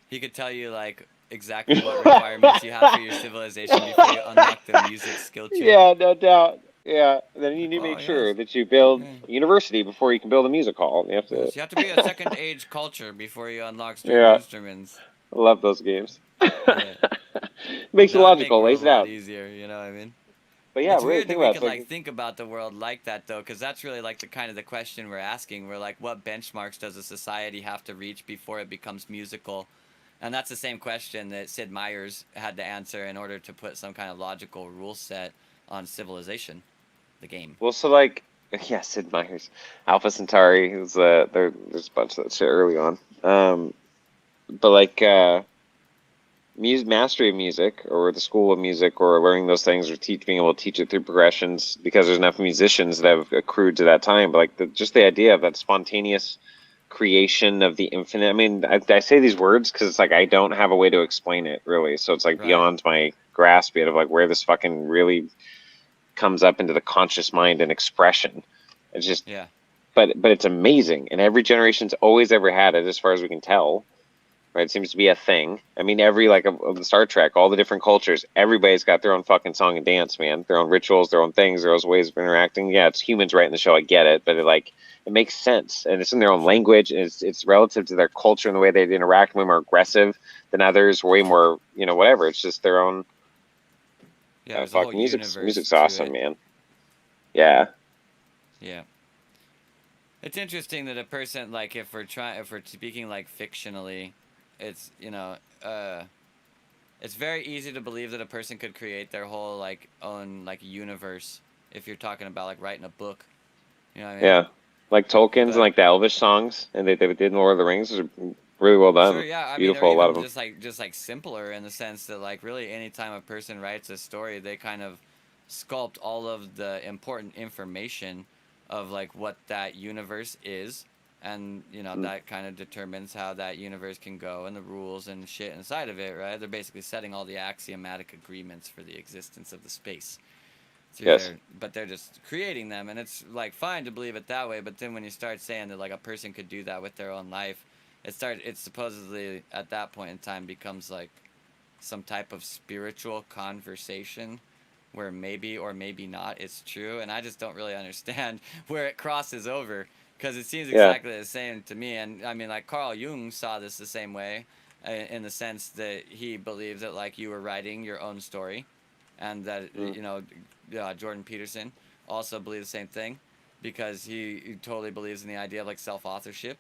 He could tell you like exactly what requirements you have for your civilization before you unlock the music skill tree. Yeah, no doubt. Yeah, then you Like, need to make oh sure yes, that you build yeah. a university before you can build a music hall. You have to. Yes, you have to be a second age culture before you unlock stringed Yeah, instruments. I love those games. Yeah, Makes it that would make logical, the world lays a it lot out. easier. You know what I mean? But yeah, It's really weird think that we about it. could It's like like, think about the world like that though, because that's really like the kind of the question we're asking. We're like, what benchmarks does a society have to reach before it becomes musical? And that's the same question that Sid Meier's had to answer in order to put some kind of logical rule set on Civilization, the game. well, so like, yeah, Sid Meier's Alpha Centauri. Who's there's a bunch of that shit early on. But like, music, mastery of music, or the school of music, or learning those things, or being able to teach it through progressions, because there's enough musicians that have accrued to that time. But like, just the idea of that spontaneous creation of the infinite. I mean, I say these words because it's like I don't have a way to explain it really. So it's like Right. beyond my grasp yet of like where this fucking really comes up into the conscious mind and expression. It's just, Yeah. but it's amazing, and every generation's always ever had it, as far as we can tell. Right, it seems to be a thing. I mean, every like of the Star Trek, all the different cultures, everybody's got their own fucking song and dance, man. Their own rituals, their own things, their own ways of interacting. Yeah, it's humans writing the show. I get it, but it makes sense, and it's in their own Sure. language, and it's relative to their culture and the way they interact. Way more aggressive than others. Way more, whatever. It's just their own. Yeah, there's a Fuck, whole music's universe music's to awesome, it. man. Yeah, Yeah. It's interesting that a person like if we're speaking like fictionally, it's it's very easy to believe that a person could create their whole like own like universe if you're talking about like writing a book. You know what I mean? yeah. Like Tolkien's and But like the Elvish songs, and they did in Lord of the Rings. Those are really well sure, done. yeah. I mean, or Beautiful, a lot of even them. just like simpler in the sense that like really anytime a person writes a story, they kind of sculpt all of the important information of like what that universe is, and Mm. that kind of determines how that universe can go and the rules and shit inside of it, right? They're basically setting all the axiomatic agreements for the existence of the space through Yes. their but they're just creating them, and it's like fine to believe it that way, but then when you start saying that like a person could do that with their own life, it's supposedly at that point in time becomes like some type of spiritual conversation where maybe or maybe not it's true, and I just don't really understand where it crosses over, because it seems Yeah. exactly the same to me. And I mean, like Carl Jung saw this the same way, in the sense that he believes that like you were writing your own story, and that Mm. Jordan Peterson also believes the same thing, because he totally believes in the idea of like self-authorship,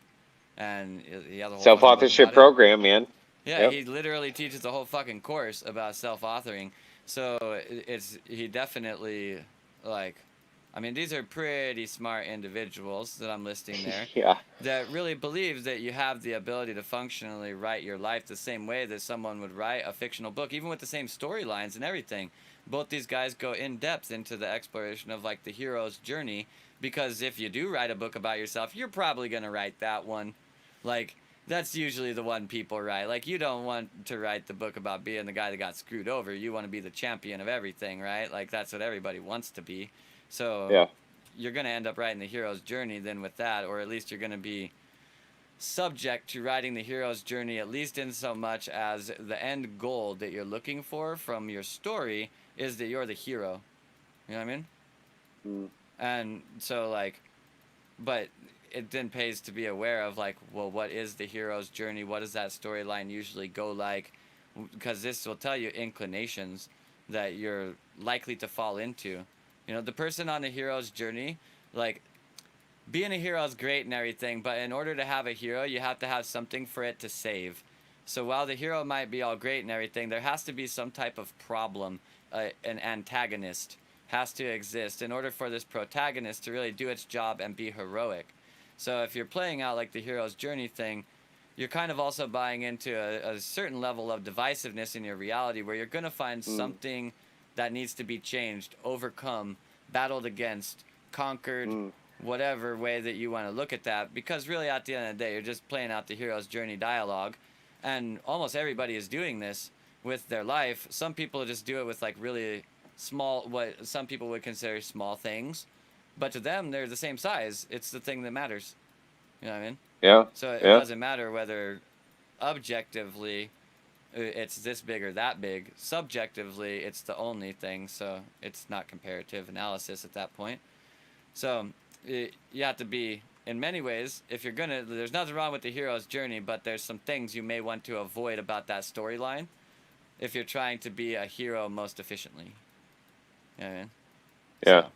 and he has a whole fucking book Self-authorship about it. program, man. Yeah, Yep. he literally teaches a whole fucking course about self-authoring. So it's he definitely like, I mean, these are pretty smart individuals that I'm listing there, Yeah. that really believes that you have the ability to functionally write your life the same way that someone would write a fictional book, even with the same storylines and everything. Both these guys go in depth into the exploration of like the hero's journey, because if you do write a book about yourself, you're probably gonna write that one. Like, that's usually the one people write. Like, you don't want to write the book about being the guy that got screwed over. You want to be the champion of everything, right? Like, that's what everybody wants to be. So Yeah. you're going to end up writing the hero's journey then with that, or at least you're going to be subject to writing the hero's journey, at least in so much as the end goal that you're looking for from your story is that you're the hero. You know what I mean? Mm. And so, like, but it then pays to be aware of like, well, what is the hero's journey? What does that storyline usually go like? Because this will tell you inclinations that you're likely to fall into. The person on the hero's journey, like, being a hero is great and everything, but in order to have a hero, you have to have something for it to save. So while the hero might be all great and everything, there has to be some type of problem, an antagonist has to exist in order for this protagonist to really do its job and be heroic. So if you're playing out like the hero's journey thing, you're kind of also buying into a certain level of divisiveness in your reality, where you're going to find Mm. something that needs to be changed, overcome, battled against, conquered, Mm. whatever way that you want to look at that. Because really, at the end of the day, you're just playing out the hero's journey dialogue. And almost everybody is doing this with their life. Some people just do it with like really small, what some people would consider small things, but to them they're the same size. It's the thing that matters. You know what I mean? Yeah. So it Yeah. doesn't matter whether objectively it's this big or that big. Subjectively, it's the only thing, so it's not comparative analysis at that point. So you have to be, in many ways, if you're gonna, there's nothing wrong with the hero's journey, but there's some things you may want to avoid about that storyline if you're trying to be a hero most efficiently. You know what I mean? Yeah. So,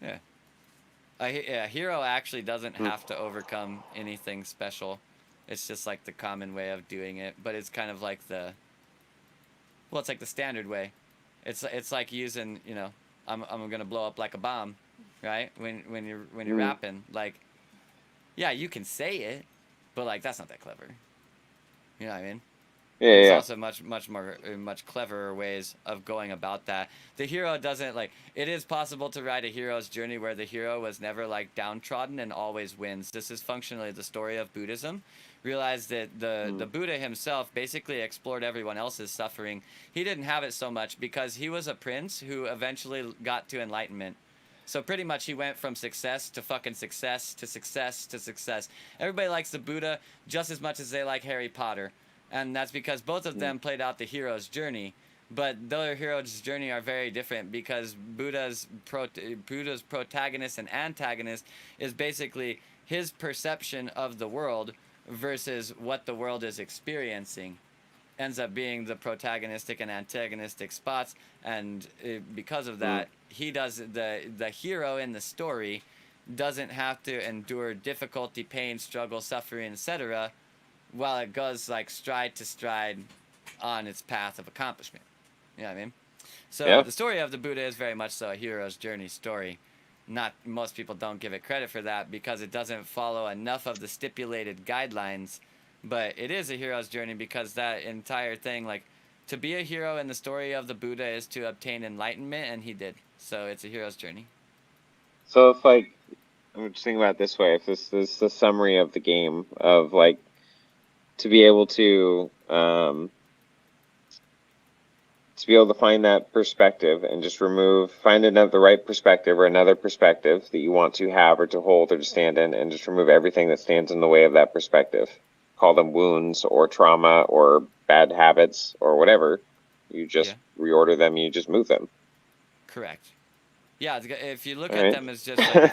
yeah. A hero actually doesn't have to overcome anything special. It's just like the common way of doing it, but it's kind of like it's like the standard way. It's like using, I'm gonna blow up like a bomb, right? When you're rapping, like, yeah, you can say it, but like that's not that clever. You know what I mean? Yeah. There's Yeah. also much more much cleverer ways of going about that. The hero doesn't like. It is possible to write a hero's journey where the hero was never like downtrodden and always wins. This is functionally the story of Buddhism. Realize that the Buddha himself basically explored everyone else's suffering. He didn't have it so much because he was a prince who eventually got to enlightenment. So pretty much he went from success to fucking success to success to success. Everybody likes the Buddha just as much as they like Harry Potter. And that's because both of them played out the hero's journey, but their hero's journey are very different because Buddha's protagonist and antagonist is basically his perception of the world versus what the world is experiencing. Ends up being the protagonistic and antagonistic spots, and because of that, he does the hero in the story doesn't have to endure difficulty, pain, struggle, suffering, etc., while it goes like stride to stride on its path of accomplishment. You know what I mean? So Yeah. the story of the Buddha is very much so a hero's journey story. Not most people don't give it credit for that because it doesn't follow enough of the stipulated guidelines, but it is a hero's journey because that entire thing, like, to be a hero in the story of the Buddha is to obtain enlightenment, and he did. So it's a hero's journey. So if like I'm just thinking about it this way, if this is the summary of the game of like to be able to find that perspective and just find another the right perspective or another perspective that you want to have or to hold or to stand in, and just remove everything that stands in the way of that perspective. Call them wounds or trauma or bad habits or whatever. You just reorder them. You just move them. Correct. Yeah, if you look All at right. them as just like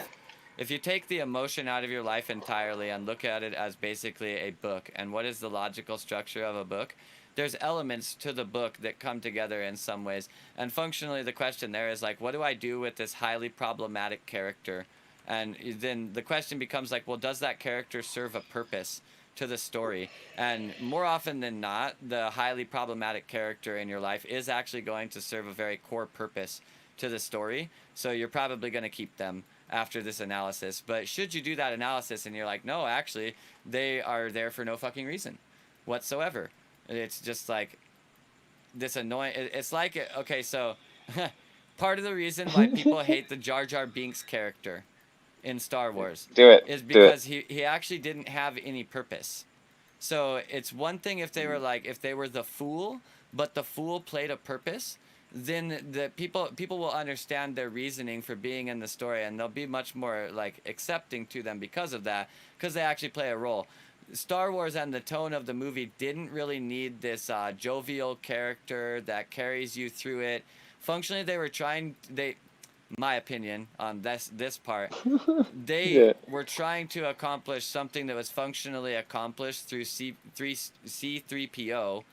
if you take the emotion out of your life entirely and look at it as basically a book, and what is the logical structure of a book, there's elements to the book that come together in some ways. And functionally, the question there is like, what do I do with this highly problematic character? And then the question becomes like, well, does that character serve a purpose to the story? And more often than not, the highly problematic character in your life is actually going to serve a very core purpose to the story. So you're probably going to keep them after this analysis. But should you do that analysis and you're like, no, actually, they are there for no fucking reason whatsoever. It's just like this annoying. It's like, okay, so part of the reason why people hate the Jar Jar Binks character in Star Wars Do it. is Do it. because he actually didn't have any purpose. So it's one thing if they were like, if they were the fool, but the fool played a purpose, then the people will understand their reasoning for being in the story, and they'll be much more like accepting to them because of that, because they actually play a role. Star Wars and the tone of the movie didn't really need this jovial character that carries you through it. Functionally, my opinion on this part, they Yeah. were trying to accomplish something that was functionally accomplished through C3PO,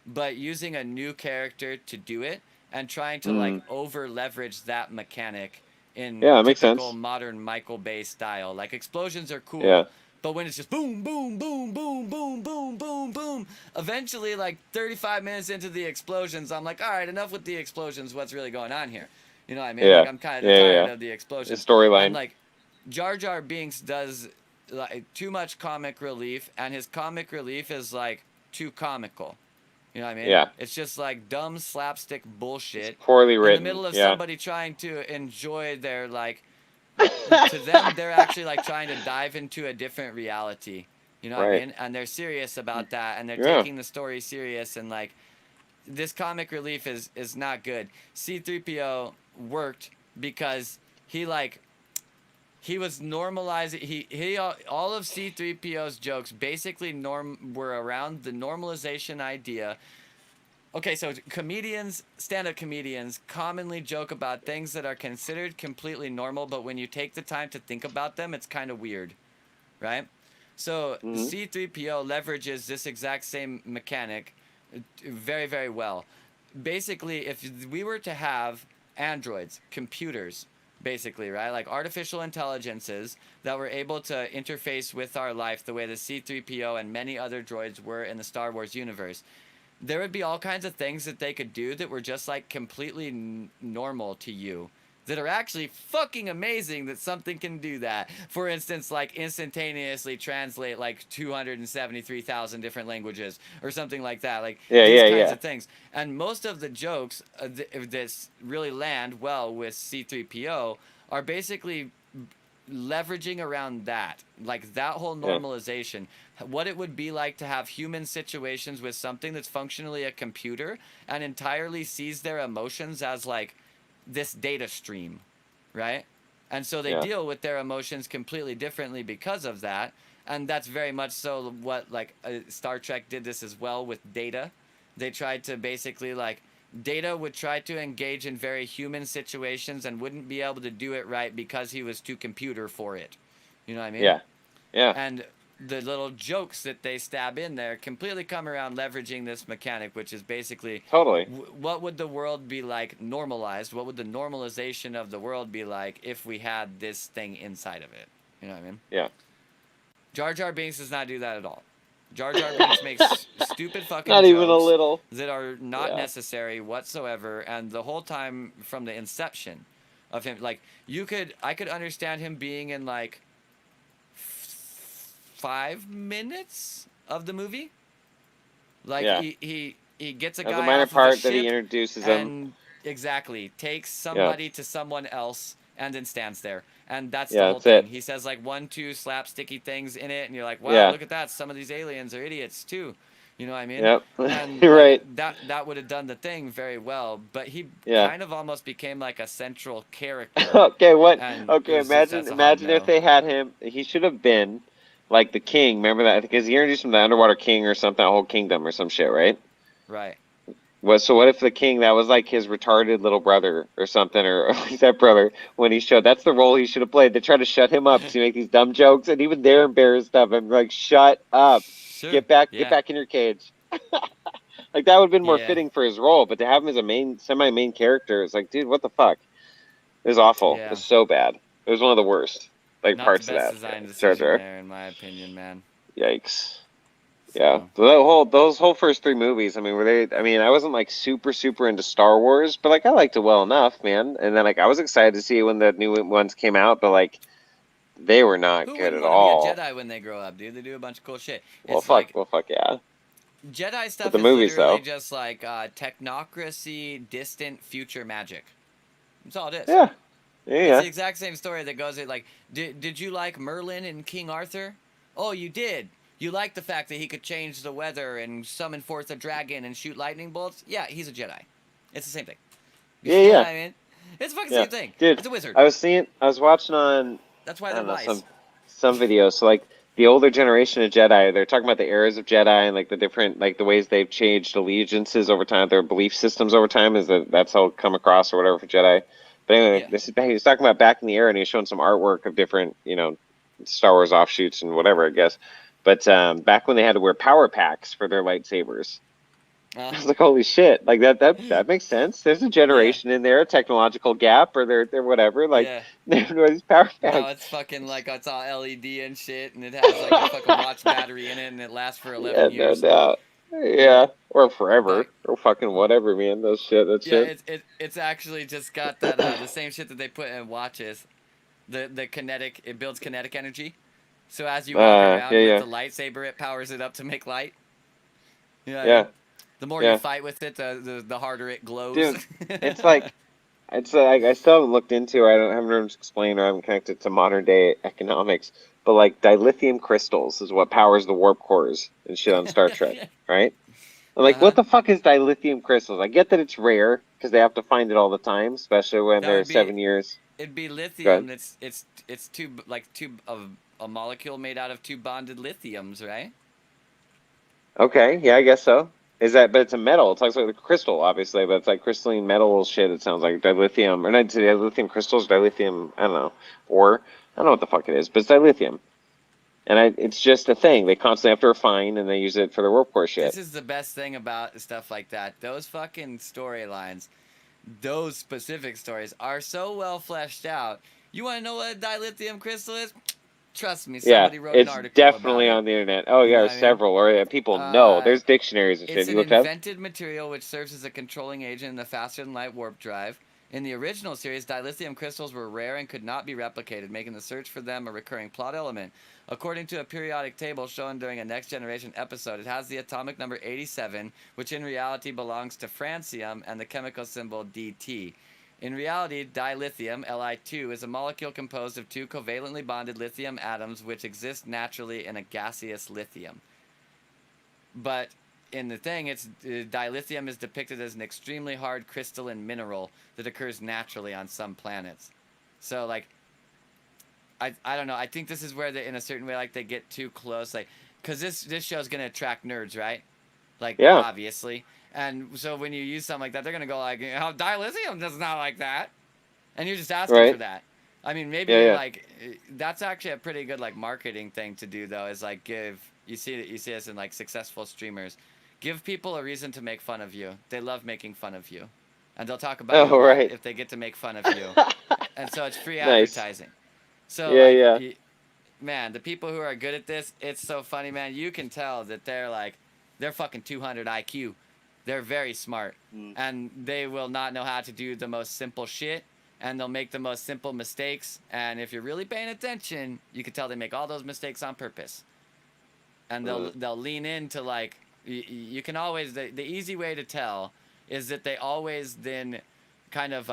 but using a new character to do it and trying to like over leverage that mechanic in Yeah, that makes typical sense. modern Michael Bay style. Like explosions are Yeah. cool, but when it's just boom, boom, boom, boom, boom, boom, boom, boom, eventually, like 35 minutes into the explosions, I'm like, all right, enough with the explosions. What's really going on here? You know what I mean? Like Yeah. I'm kind of Yeah. tired Yeah. of the The explosions. And storyline. like Jar Jar Binks does like too much comic relief, and his comic relief is like too comical. You know what I mean? Yeah. It's just like dumb slapstick It's bullshit poorly in the written. middle of Yeah. somebody trying to enjoy their like to them they're actually like trying to dive into a different reality. You know what I Right. mean? And they're serious about that, and they're Yeah. taking the story serious, and like this comic relief is not good. C3PO worked because he like he was normalizing he all of C3PO's jokes basically were around the normalization idea. Okay, so comedians, stand-up comedians commonly joke about things that are considered completely normal, but when you take the time to think about them, it's kind of weird, right? So Hmm. C3PO leverages this exact same mechanic very, very well. Basically, if we were to have androids, computers, basically, right? Like artificial intelligences that were able to interface with our life the way the C3PO and many other droids were in the Star Wars universe, there would be all kinds of things that they could do that were just like completely normal to you, that are actually fucking amazing that something can do that. For instance, like instantaneously translate like 273,000 different languages or something like that. Like Yeah, these yeah, kinds yeah, of things. And most of the jokes that really land well with C3PO are basically leveraging around that, like that whole yeah, normalization, what it would be like to have human situations with something that's functionally a computer and entirely sees their emotions as like this data stream, right? And so they yeah, deal with their emotions completely differently because of that. And that's very much so what like Star Trek did this as well with Data. They tried to basically like Data would try to engage in very human situations and wouldn't be able to do it right because he was too computer for it. You know what I mean? yeah, yeah. And the little jokes that they stab in there completely come around leveraging this mechanic, which is basically Totally. what would the world be like normalized? What would the normalization of the world be like if we had this thing inside of it? You know what I mean? Yeah. Jar Jar Binks does not do that at all. Jar Jar Binks makes stupid fucking Not even a jokes little. that are not Yeah. necessary whatsoever, and the whole time from the inception of him, like I could understand him being in like 5 minutes of the movie. Like Yeah. he gets a As a guy minor off of a part that he ship introduces them. and exactly takes Yeah. somebody to someone else and then stands there. And that's the Yeah, whole that's it. thing. He says like one, two slapsticky things in it, and you're like, wow, Yeah. look at that. Some of these aliens are idiots too. You know what I mean? Yep. And You're like right. that would have done the thing very well. But he Yeah. kind of almost became like a central character, Okay, what? and it Okay, was just imagine that's a hard imagine if no. they had him. He should have been like the king. Remember that? Because he introduced him to the underwater king or something, a whole kingdom or some shit, right? Right. So what if the king that was like his retarded little brother or something, or step brother when he showed? That's the role he should have played. They try to shut him up because he make these dumb jokes, and even they're embarrassed of him. Like, shut up, Sure. get Yeah. back in your cage. Like that would have been more Yeah. fitting for his role, but to have him as a semi-main character, it's like, dude, what the fuck? It was awful. It Yeah. was so bad. It was one of the worst like Not the parts of best that design Jar decision Jar. there, in my opinion, man. Yikes. Yeah, So. so that whole those whole first three movies. I mean, were they? I mean, I wasn't like super into Star Wars, but like I liked it well enough, man. And then like I was excited to see when the new ones came out, but like they were not Who good wouldn't at want to be a all. Jedi when they grow up, dude? They do a bunch of cool shit. Well, It's like fuck, yeah. Jedi But stuff the is movies literally though, just like technocracy, distant future magic. That's all it is. yeah, yeah, It's yeah, the exact same story that goes like, did you like Merlin and King Arthur? Oh, you did. You like the fact that he could change the weather and summon forth a dragon and shoot lightning bolts? Yeah, he's a Jedi. It's the same thing. yeah, You know what yeah, I mean? It's the fucking yeah, same thing. dude. It's a wizard. I was watching on That's why I they're don't know wise. some videos. So like the older generation of Jedi, they're talking about the eras of Jedi and like the different like the ways they've changed allegiances over time, their belief systems over time. Is that's how it come across or whatever for Jedi. But anyway, Yeah. he was talking about back in the era, and he was showing some artwork of different Star Wars offshoots and whatever I guess. But back when they had to wear power packs for their lightsabers. Uh, I was like, holy shit! Like that makes sense. There's a yeah. generation in there, a technological gap, or they're whatever. Like Yeah. they wear these power Now packs. it's fucking like it's all LED and shit, and it has like a fucking watch battery in it, and it lasts for Yeah, 11 no years. doubt. Yeah. Yeah, or forever, Back. or fucking whatever, man. Those shit, that Yeah, shit. it's actually just got that the same shit that they put in watches. The kinetic, it builds kinetic energy. So as you walk Yeah, around with yeah, the lightsaber, it powers it up to make light. You know what I yeah, mean? The more you yeah, fight with it, the harder it glows. dude. It's like I still haven't looked into. I don't haven't heard it explained or I haven't connected to modern day economics. But like dilithium crystals is what powers the warp cores and shit on Star Trek, right? I'm like, Uh-huh. what the fuck is dilithium crystals? I get that it's rare because they have to find it all the time, especially when That they're would be 7 years. it'd be Good. lithium. It's two like two of a molecule made out of two bonded lithiums, right? Okay, yeah, I guess so. Is that? But it's a metal. It talks like the crystal, obviously, but it's like crystalline metal shit. It sounds like dilithium, or not dilithium crystals, dilithium. I don't know, or I don't know what the fuck it is, but it's dilithium, and it's just a thing they constantly have to refine, and they use it for their warp core This shit. is the best thing about stuff like that. Those fucking storylines, those specific stories are so well fleshed out. You want to know what a dilithium crystal is? Trust me, Yeah, somebody wrote an it's article about definitely it. on the internet. Oh You know yeah, what I mean? several, or people know. Uh, There's dictionaries and It's shit. You an looked up? invented material which serves as a controlling agent in the faster than light warp drive. In the original series, dilithium crystals were rare and could not be replicated, making the search for them a recurring plot element. According to a periodic table shown during a Next Generation episode, it has the atomic number 87, which in reality belongs to francium, and the chemical symbol DT. In reality, dilithium, Li2, is a molecule composed of two covalently bonded lithium atoms which exist naturally in a gaseous lithium. But in the thing, it's dilithium is depicted as an extremely hard crystalline mineral that occurs naturally on some planets. So like, I don't know. I think this is where they, in a certain way, like they get too close, like, because this show is gonna attract nerds, right? Like Yeah, obviously, and so when you use something like that, they're gonna go like, "How dilithium does not like that," and you're just asking for right. that. I mean, maybe Yeah, you're yeah. like, that's actually a pretty good like marketing thing to do though. Is like give you see this in like successful streamers, give people a reason to make fun of you. They love making fun of you, and they'll talk about you Oh, a lot right. if they get to make fun of you, and so it's free Nice. advertising. So Yeah, like, yeah. man, the people who are good at this, it's so funny, man. You can tell that they're like, they're fucking 200 IQ. They're very smart, Mm. and they will not know how to do the most simple shit, and they'll make the most simple mistakes. And if you're really paying attention, you can tell they make all those mistakes on purpose, and Mm. they'll lean into like, you can always the easy way to tell is that they always then kind of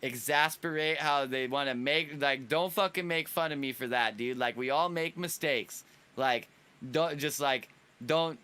exasperate how they want to make, like, don't fucking make fun of me for that, dude. Like, we all make mistakes. Like, don't just like, don't,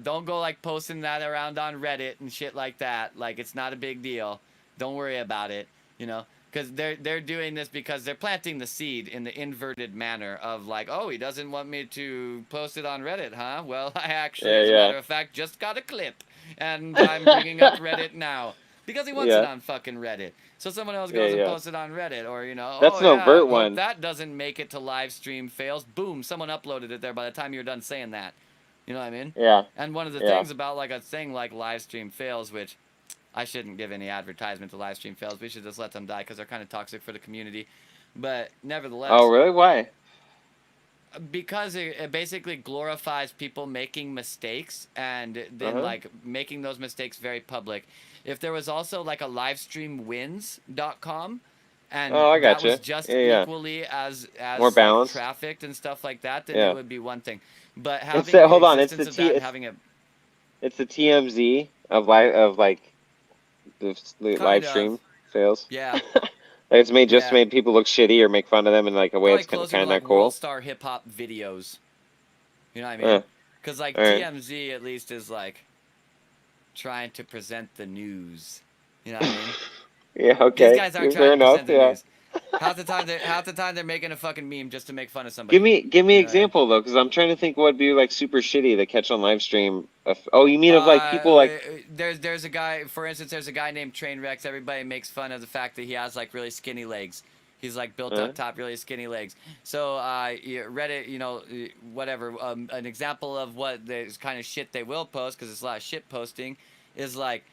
don't go like posting that around on Reddit and shit like that. Like, it's not a big deal. Don't worry about it. You know, because they're doing this because they're planting the seed in the inverted manner of like, oh, he doesn't want me to post it on Reddit, huh? Well, I actually, as a Yeah, matter of fact, just got a clip, and I'm bringing up yeah. Reddit now because he wants it Yeah, on fucking Reddit. So someone else yeah, goes and yeah. posts it on Reddit, or That's oh an yeah, overt I hope one. that doesn't make it to live stream fails. Boom, someone uploaded it there by the time you're done saying that. You know what I mean? Yeah, And one of the yeah. things about like a thing like live stream fails, which I shouldn't give any advertisement to live stream fails. We should just let them die because they're kind of toxic for the community. But Oh, nevertheless, really? Why? because it basically glorifies people making mistakes and then Uh-huh. like making those mistakes very public. If there was also like a livestreamwins.com and Oh, I that was gotcha. just Yeah, yeah. equally More as like balanced. trafficked and stuff like that, then it Yeah. would be one thing. But It's having the the hold on. existence of that and having a It's the TMZ of like the kind live of, stream fails. yeah, Like it's made just yeah, made people look shitty or make fun of them in like a way probably it's kind of closer to kind like of world cool. star hip hop videos. You know what I Uh, mean? Because like all right. TMZ at least is like trying to present the news. You know what I mean? Yeah. These Okay. guys aren't Yeah, trying fair to enough. present the Yeah. news. Half the time they're making a fucking meme just to make fun of Give somebody. me give me You an know what I mean? example though, because I'm trying to think what would be like super shitty to catch on live stream. Oh, you mean of like Uh, people like there's a guy, for instance, there's a guy named Trainwreck. Everybody makes fun of the fact that he has like really skinny legs. He's like built uh, up top, really skinny legs. So Reddit, whatever. An example of what the kind of shit they will post, because it's a lot of shit posting, is like,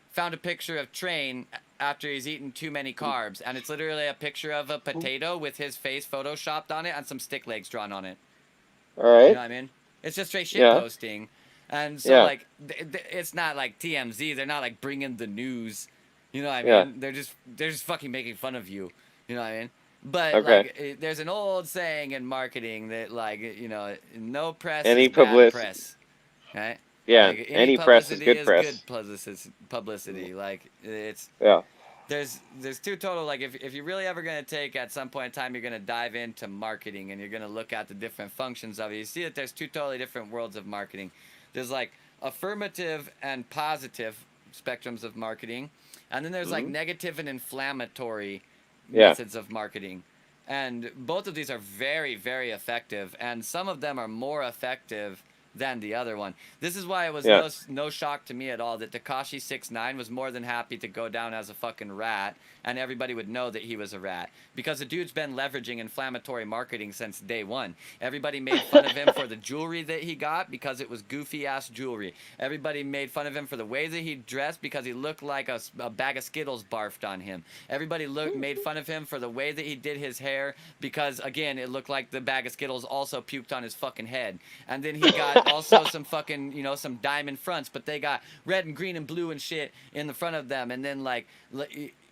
found a picture of Train after he's eaten too many carbs, and it's literally a picture of a potato with his face photoshopped on it and some stick legs drawn on it. all You know right. what I mean? It's just straight shit Yeah. posting, and so Yeah. like it's not like TMZ. They're not like bringing the news. You know what I Yeah. mean? They're just fucking making fun of you. You know what I mean? But Okay. like, there's an old saying in marketing that like, no press is Any bad publicity. press, right? Yeah. Like any Any press is publicity good is good press. publicity. Like it's Yeah. there's two total, like if you're really ever going to take at some point in time, you're going to dive into marketing and you're going to look at the different functions of it, you see that there's two totally different worlds of marketing. There's like affirmative and positive spectrums of marketing, and then there's like Hmm. negative and inflammatory Yeah. methods of marketing. And both of these are very, very effective, and some of them are more effective than the other one. This is why it was Yeah. no shock to me at all that Takashi 69 was more than happy to go down as a fucking rat, and everybody would know that he was a rat because the dude's been leveraging inflammatory marketing since day one. Everybody made fun of him for the jewelry that he got because it was goofy ass jewelry. Everybody made fun of him for the way that he dressed because he looked like a bag of Skittles barfed on him. Everybody made fun of him for the way that he did his hair because, again, it looked like the bag of Skittles also puked on his fucking head. And then he got also some fucking, some diamond fronts, but they got red and green and blue and shit in the front of them. And then, like,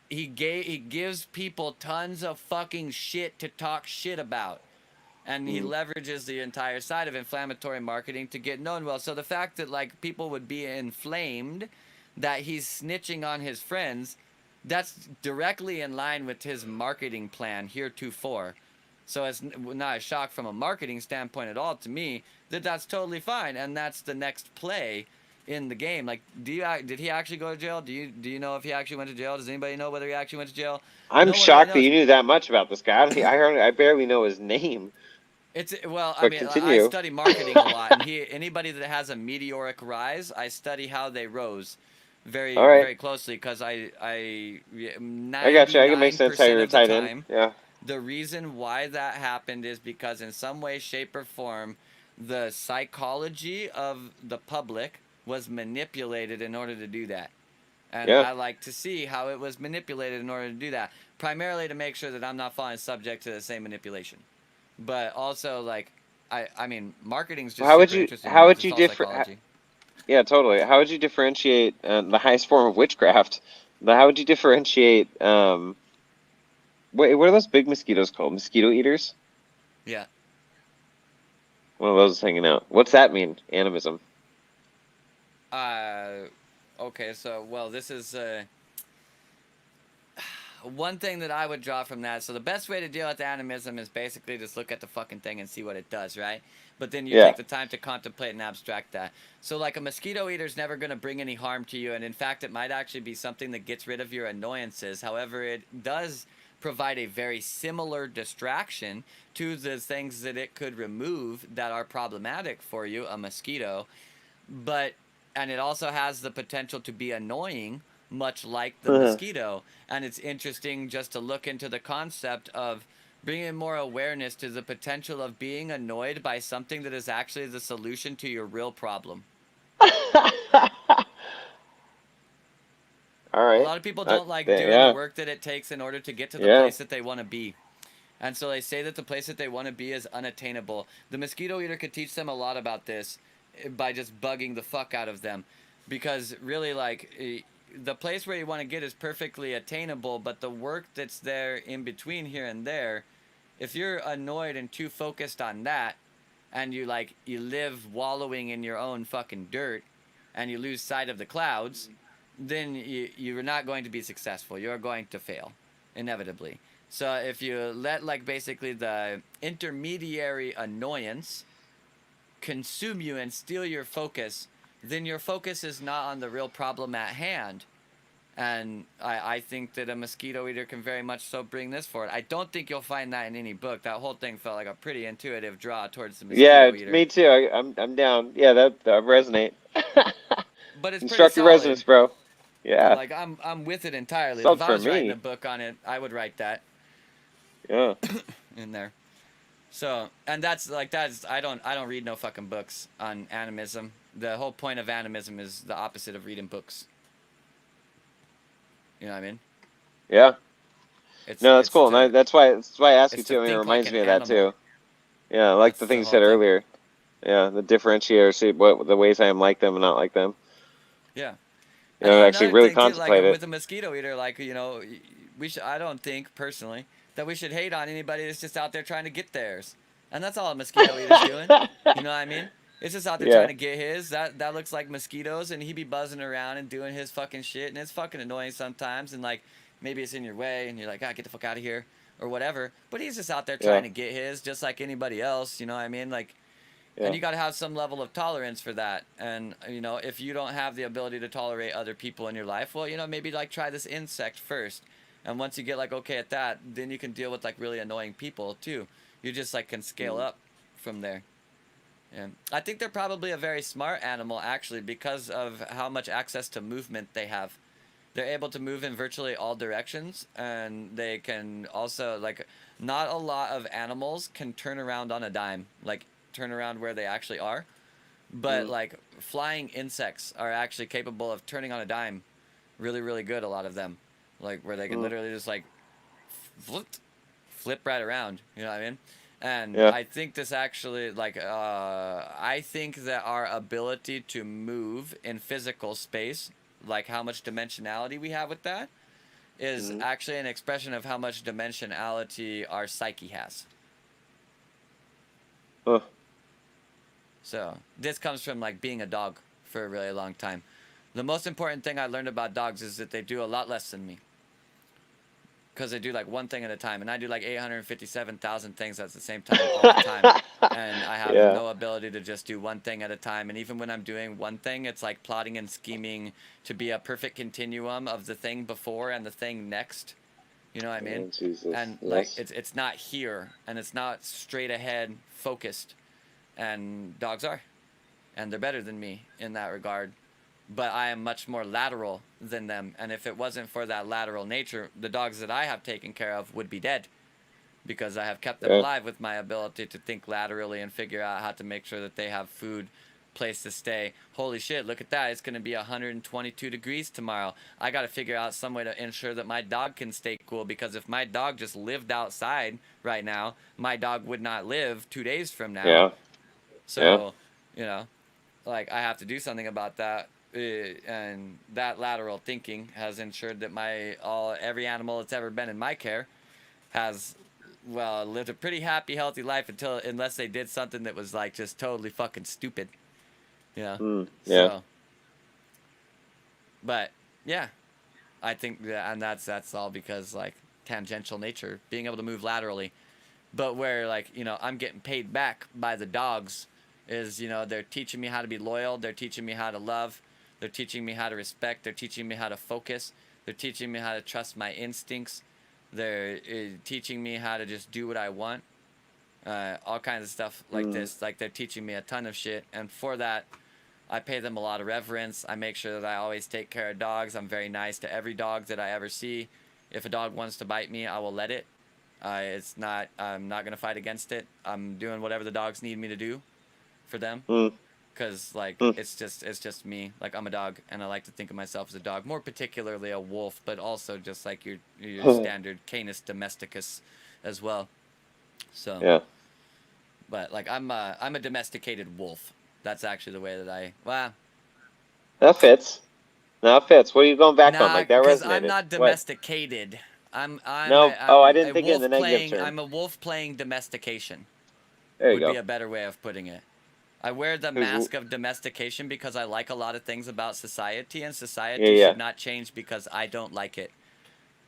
he gives people tons of fucking shit to talk shit about, and he Mm. leverages the entire side of inflammatory marketing to get known well. So the fact that like people would be inflamed that he's snitching on his friends, that's directly in line with his marketing plan heretofore. So it's not a shock from a marketing standpoint at all to me that that's totally fine, and that's the next play in the game. Like, did he actually go to jail? Do you know if he actually went to jail? Does anybody know whether he actually went to jail? I'm No one really shocked that knows. you knew that much about this guy. I barely know his name. It's well, I But mean, I continue. study marketing a lot, and anybody that has a meteoric rise, I study how they rose very, All right. very closely because I I got you. I can make sense how 99% you're of the tied in. time, Yeah. the reason why that happened is because in some way, shape, or form, the psychology of the public was manipulated in order to do that. And Yeah. I like to see how it was manipulated in order to do that, primarily to make sure that I'm not falling subject to the same manipulation. But also, like, I mean, marketing's Well, just super interesting to how me because would it's you all differ? psychology. Yeah, totally. How would you differentiate the highest form of witchcraft? How would you differentiate? What are those big mosquitoes called? Mosquito eaters? Yeah. One of those hanging out. What's that mean? Animism. Uh, okay, so, well, this is one thing that I would draw from that. So the best way to deal with animism is basically just look at the fucking thing and see what it does, right? But then you Yeah. take the time to contemplate and abstract that. So like a mosquito eater is never going to bring any harm to you, and in fact, it might actually be something that gets rid of your annoyances. However, it does provide a very similar distraction to the things that it could remove that are problematic for you, a mosquito. But and it also has the potential to be annoying, much like the mosquito. And it's interesting just to look into the concept of bringing more awareness to the potential of being annoyed by something that is actually the solution to your real problem. All A right. lot of people don't like doing the Yeah. work that it takes in order to get to the Yeah. place that they want to be. And so they say that the place that they want to be is unattainable. The mosquito eater could teach them a lot about this by just bugging the fuck out of them. Because really, like, the place where you want to get is perfectly attainable, but the work that's there in between here and there, if you're annoyed and too focused on that, and you live wallowing in your own fucking dirt, and you lose sight of the clouds, then you're not going to be successful. You're going to fail, inevitably. So if you let like basically the intermediary annoyance consume you and steal your focus, then your focus is not on the real problem at hand. And I think that a mosquito eater can very much so bring this forward. I don't think you'll find that in any book. That whole thing felt like a pretty intuitive draw towards the Yeah. mosquito eater. Me too. I'm down. Yeah. That resonate. But it's pretty Constructive solid. resonance, bro. Yeah. Like I'm with it entirely. If Sub I for was writing a me. book on it, I would write that Yeah. in there. So, and that's I don't read no fucking books on animism. The whole point of animism is the opposite of reading books. You know what I mean? Yeah. It's No, that's it's cool. And to that's why I asked you it's to too. I mean, it think like reminds an me of that animal. too. Yeah, like the That's thing the you whole said thing. earlier. Yeah, the differentiator, see what the ways I am like them and not like them. Yeah. You And know, then actually another really thing too, like contemplate it. with a mosquito eater, like we should. I don't think personally that we should hate on anybody that's just out there trying to get theirs, and that's all a mosquito eater's doing. You know what I mean? It's just out there trying Yeah. to get his. That looks like mosquitoes, and he be buzzing around and doing his fucking shit, and it's fucking annoying sometimes. And like maybe it's in your way, and you're like, get the fuck out of here or whatever. But he's just out there Yeah. trying to get his, just like anybody else. You know what I mean? Like And Yeah. you got to have some level of tolerance for that. And if you don't have the ability to tolerate other people in your life, well, maybe like try this insect first. And once you get like okay at that, then you can deal with like really annoying people too. You just like can scale Mm. up from there. And I think they're probably a very smart animal actually because of how much access to movement they have. They're able to move in virtually all directions, and they can also like not a lot of animals can turn around on a dime, like turn around where they actually are. But Mm. like flying insects are actually capable of turning on a dime, really really good. A lot of them, like where they can Mm. literally just like flip, flip right around. You know what I mean? And Yeah. I think this actually like I think that our ability to move in physical space, like how much dimensionality we have with that, is Mm. actually an expression of how much dimensionality our psyche has. Huh. So this comes from like being a dog for a really long time. The most important thing I learned about dogs is that they do a lot less than me. Because they do like one thing at a time, and I do like 857,000 things at the same time all the time. And I have Yeah. no ability to just do one thing at a time. And even when I'm doing one thing, it's like plotting and scheming to be a perfect continuum of the thing before and the thing next. You know what I mean? Oh, Jesus. And like Yes. it's not here and it's not straight ahead focused. And dogs are, and they're better than me in that regard. But I am much more lateral than them, and if it wasn't for that lateral nature, the dogs that I have taken care of would be dead because I have kept them Yeah. alive with my ability to think laterally and figure out how to make sure that they have food, place to stay. Holy shit, look at that. It's going to be 122 degrees tomorrow. I got to figure out some way to ensure that my dog can stay cool because if my dog just lived outside right now, my dog would not live 2 days from now. Yeah. Yeah. So, you know, like I have to do something about that. And that lateral thinking has ensured that every animal that's ever been in my care has lived a pretty happy healthy life unless they did something that was like just totally fucking stupid, you know. Mm. Yeah. So but yeah, I think that, and that's all because like tangential nature, being able to move laterally. But where like I'm getting paid back by the dogs is they're teaching me how to be loyal, they're teaching me how to love, they're teaching me how to respect, they're teaching me how to focus, they're teaching me how to trust my instincts, they're teaching me how to just do what I want, all kinds of stuff like Mm. this. Like they're teaching me a ton of shit, and for that I pay them a lot of reverence. I make sure that I always take care of dogs. I'm very nice to every dog that I ever see. If a dog wants to bite me, I will let it. I'm not gonna fight against it. I'm doing whatever the dogs need me to do for them, Mm. cause like Mm. it's just me. Like I'm a dog, and I like to think of myself as a dog, more particularly a wolf, but also just like your standard Canis domesticus, as well. So, Yeah. but like I'm a domesticated wolf. That's actually the way that That fits. That fits. What are you going back on? nah, Like that cause I'm resonated. not What? domesticated. I'm a, No. Oh, I I'm a didn't think it in the wolf negative playing. term. I'm a wolf playing domestication. There you Would be go. a better way of putting it. I wear the Who's? mask of domestication because I like a lot of things about society, and Yeah. society Yeah. should not change because I don't like it.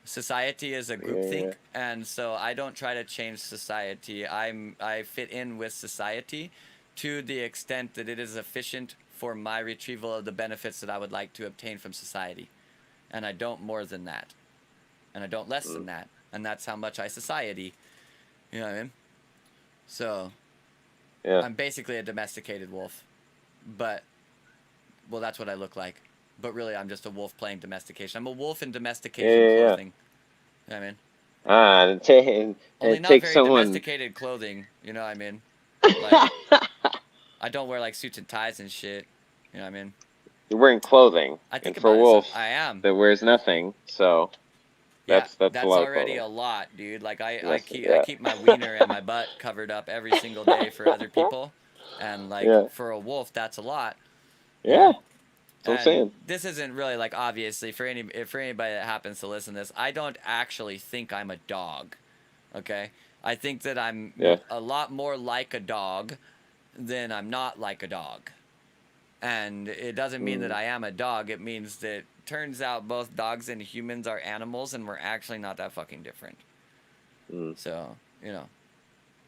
Society is a Yeah. groupthink, Yeah. and so I don't try to change society. I fit in with society to the extent that it is efficient for my retrieval of the benefits that I would like to obtain from society, and I don't more than that, and I don't less Mm. than that, and that's how much I society. You know what I mean? So Yeah. I'm basically a domesticated wolf, but well, that's what I look like. But really, I'm just a wolf playing domestication. I'm a wolf in Yeah. domestication Yeah. Yeah. clothing. You know what I mean? Ah, and Only it not takes very someone. domesticated clothing. You know what I mean? Like, I don't wear like suits and ties and shit. You know what I mean? You're wearing clothing, I think and for a about it. So wolf I am. that wears nothing, so Yeah, that's a that's lot of already clothing. a lot, dude. Like I That's keep I yeah. keep my wiener and my butt covered up every single day for other people, and like Yeah. for a wolf, that's a lot. You Yeah. know. That's what I'm And saying. this isn't really like obviously for anybody that happens to listen to this, I don't actually think I'm a dog. Okay? I think that I'm Yeah. a lot more like a dog than I'm not like a dog. And it doesn't mean that Mm. I am a dog. It means that turns out both dogs and humans are animals and we're actually not that fucking different. Mm. So, you know.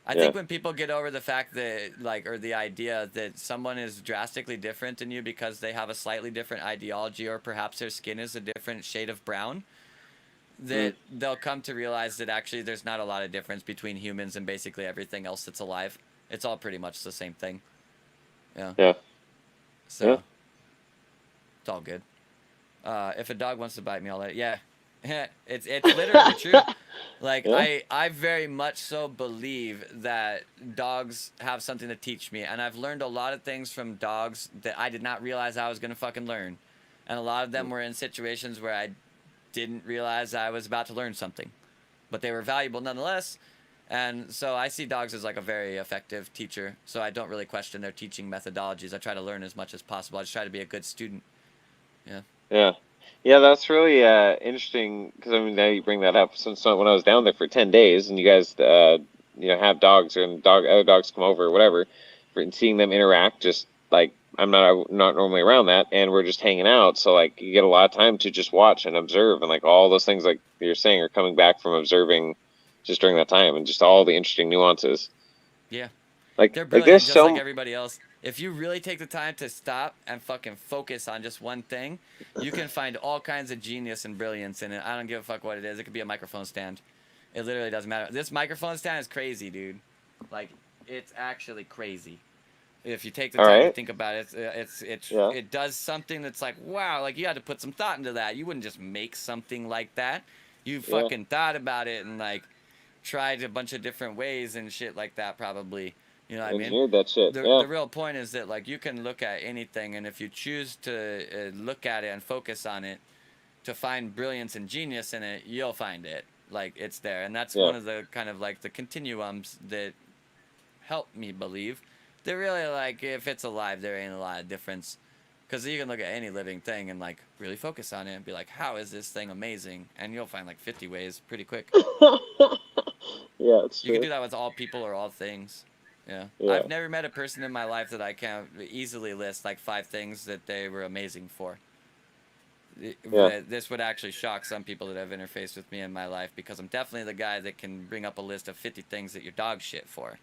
I Yeah. think when people get over the fact that, like, or the idea that someone is drastically different than you because they have a slightly different ideology or perhaps their skin is a different shade of brown, Mm. that they'll come to realize that actually there's not a lot of difference between humans and basically everything else that's alive. It's all pretty much the same thing. Yeah. Yeah. Yeah. So, it's all good. If a dog wants to bite me, I'll let it. Yeah. It's literally true. Like Yeah. I very much so believe that dogs have something to teach me, and I've learned a lot of things from dogs that I did not realize I was gonna fucking learn, and a lot of them Mm. were in situations where I didn't realize I was about to learn something, but they were valuable nonetheless. And so I see dogs as like a very effective teacher. So I don't really question their teaching methodologies. I try to learn as much as possible. I just try to be a good student. Yeah. Yeah. Yeah, that's really interesting because I mean now you bring that up. Since when I was down there for 10 days and you guys have dogs and other dogs come over or whatever, and seeing them interact just like I'm not normally around that and we're just hanging out, so like you get a lot of time to just watch and observe and like all those things like you're saying are coming back from observing just during that time and just all the interesting nuances. Yeah. Like They're like there's brilliant just like some everybody else. If you really take the time to stop and fucking focus on just one thing, you can find all kinds of genius and brilliance in it. I don't give a fuck what it is. It could be a microphone stand. It literally doesn't matter. This microphone stand is crazy, dude. Like, it's actually crazy. If you take the all time to right. think about it, Yeah. it does something that's like, wow, like you had to put some thought into that. You wouldn't just make something like that. You Yeah. fucking thought about it and like tried a bunch of different ways and shit like that probably. You know what I mean? Engineered that shit. The Yeah. real point is that like you can look at anything, and if you choose to look at it and focus on it to find brilliance and genius in it, you'll find it. Like it's there, and that's Yeah. one of the kind of like the continuums that help me believe that really like if it's alive, there ain't a lot of difference. Because you can look at any living thing and like really focus on it and be like, how is this thing amazing? And you'll find like 50 ways pretty quick. Yeah, it's You can true. do that with all people or all things. Yeah. Yeah. I've never met a person in my life that I can easily list like 5 things that they were amazing for. Yeah. This would actually shock some people that have interfaced with me in my life because I'm definitely the guy that can bring up a list of 50 things that you're dog shit for.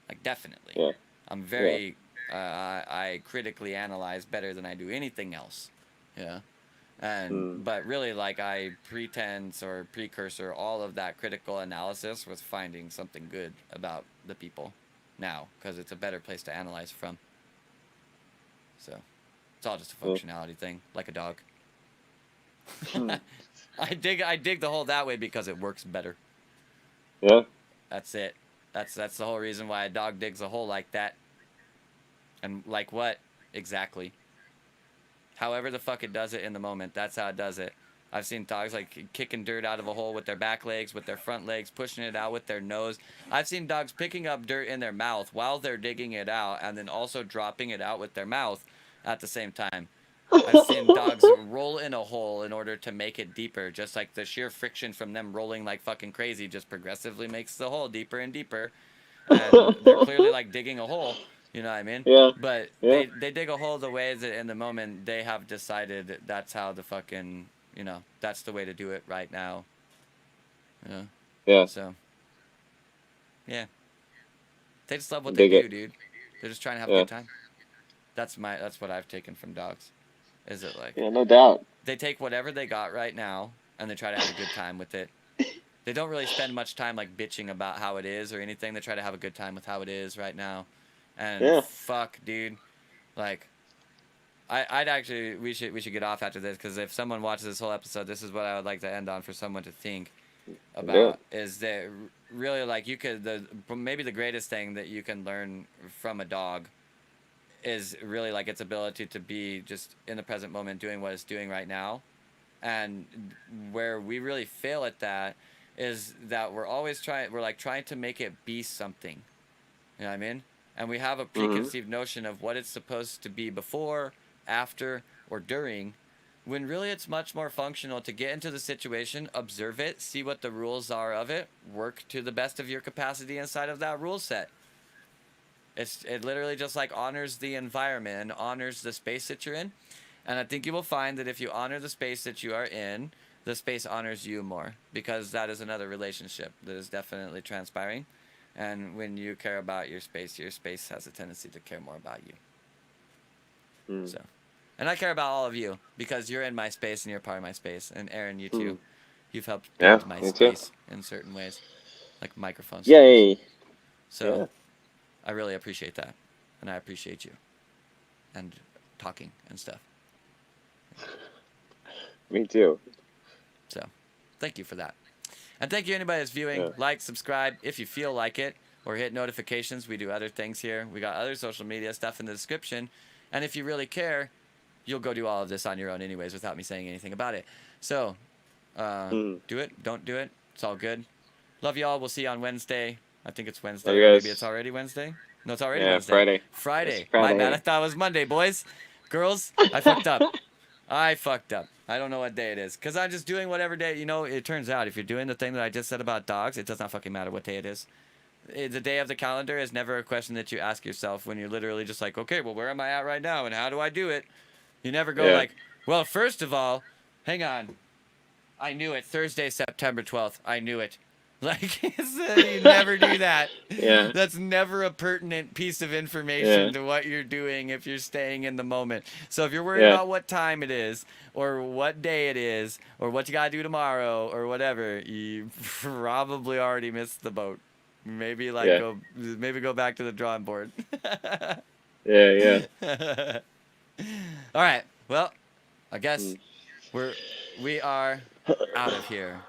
Like, definitely. Yeah. I'm Yeah. very, I critically analyze better than I do anything else. Yeah. And Mm. but really, like I pretense or precursor all of that critical analysis with finding something good about the people now because it's a better place to analyze from. So it's all just a Yeah. functionality thing, like a dog. Hmm. I dig the hole that way because it works better. Yeah. That's it. That's the whole reason why a dog digs a hole like that. And like what exactly? However the fuck it does it in the moment, that's how it does it. I've seen dogs like kicking dirt out of a hole with their back legs, with their front legs, pushing it out with their nose. I've seen dogs picking up dirt in their mouth while they're digging it out and then also dropping it out with their mouth at the same time. I've seen dogs roll in a hole in order to make it deeper, just like the sheer friction from them rolling like fucking crazy just progressively makes the hole deeper and deeper. And they're clearly like digging a hole, you know what I mean? Yeah. But Yeah. they dig a hole the way that in the moment they have decided that's how the fucking, that's the way to do it right now. Yeah. Yeah. So, yeah. They just love what they Dig do, it. dude. They're just trying to have a Yeah. good time. That's what I've taken from dogs. Is it like Yeah. No doubt. they take whatever they got right now and they try to have a good time with it. They don't really spend much time like bitching about how it is or anything. They try to have a good time with how it is right now. And Yeah. fuck, dude, like I'd actually we should get off after this because if someone watches this whole episode, this is what I would like to end on for someone to think Do it. about is that really like you could the maybe the greatest thing that you can learn from a dog is really like its ability to be just in the present moment doing what it's doing right now. And where we really fail at that is that we're like trying to make it be something. You know what I mean? And we have a Hmm. preconceived notion of what it's supposed to be before, after, or during, when really it's much more functional to get into the situation, observe it, see what the rules are of it, work to the best of your capacity inside of that rule set. It literally just like honors the environment and honors the space that you're in. And I think you will find that if you honor the space that you are in, the space honors you more because that is another relationship that is definitely transpiring. And when you care about your space has a tendency to care more about you. So, and I care about all of you because you're in my space and you're part of my space. And Aaron, you too. You've helped Yeah, build my me too. space in certain ways, like microphone stands. Yay! So, Yeah. I really appreciate that, and I appreciate you, and talking and stuff. Me too. So, thank you for that. And thank you anybody that's viewing. Yeah. Like, subscribe if you feel like it, or hit notifications. We do other things here. We got other social media stuff in the description. And if you really care, you'll go do all of this on your own anyways without me saying anything about it. So, do it. Don't do it. It's all good. Love y'all. We'll see you on Wednesday. I think it's Wednesday. Love you Or guys. maybe it's already Wednesday. No, it's already Yeah, Wednesday. Friday. Friday. It's Friday. My bad. I thought it was Monday, boys. Girls, I fucked up. I fucked up. I don't know what day it is. Because I'm just doing whatever day. You know, it turns out if you're doing the thing that I just said about dogs, it does not fucking matter what day it is. The day of the calendar is never a question that you ask yourself when you're literally just like, okay, well, where am I at right now and how do I do it? You never go like, well, first of all, hang on. I knew it. Thursday, September 12th. I knew it. Like, you never do that. Yeah. That's never a pertinent piece of information to what you're doing if you're staying in the moment. So if you're worried about what time it is, or what day it is, or what you gotta do tomorrow, or whatever, you probably already missed the boat. Maybe go back to the drawing board. Yeah. All right. Well, I guess we are out of here.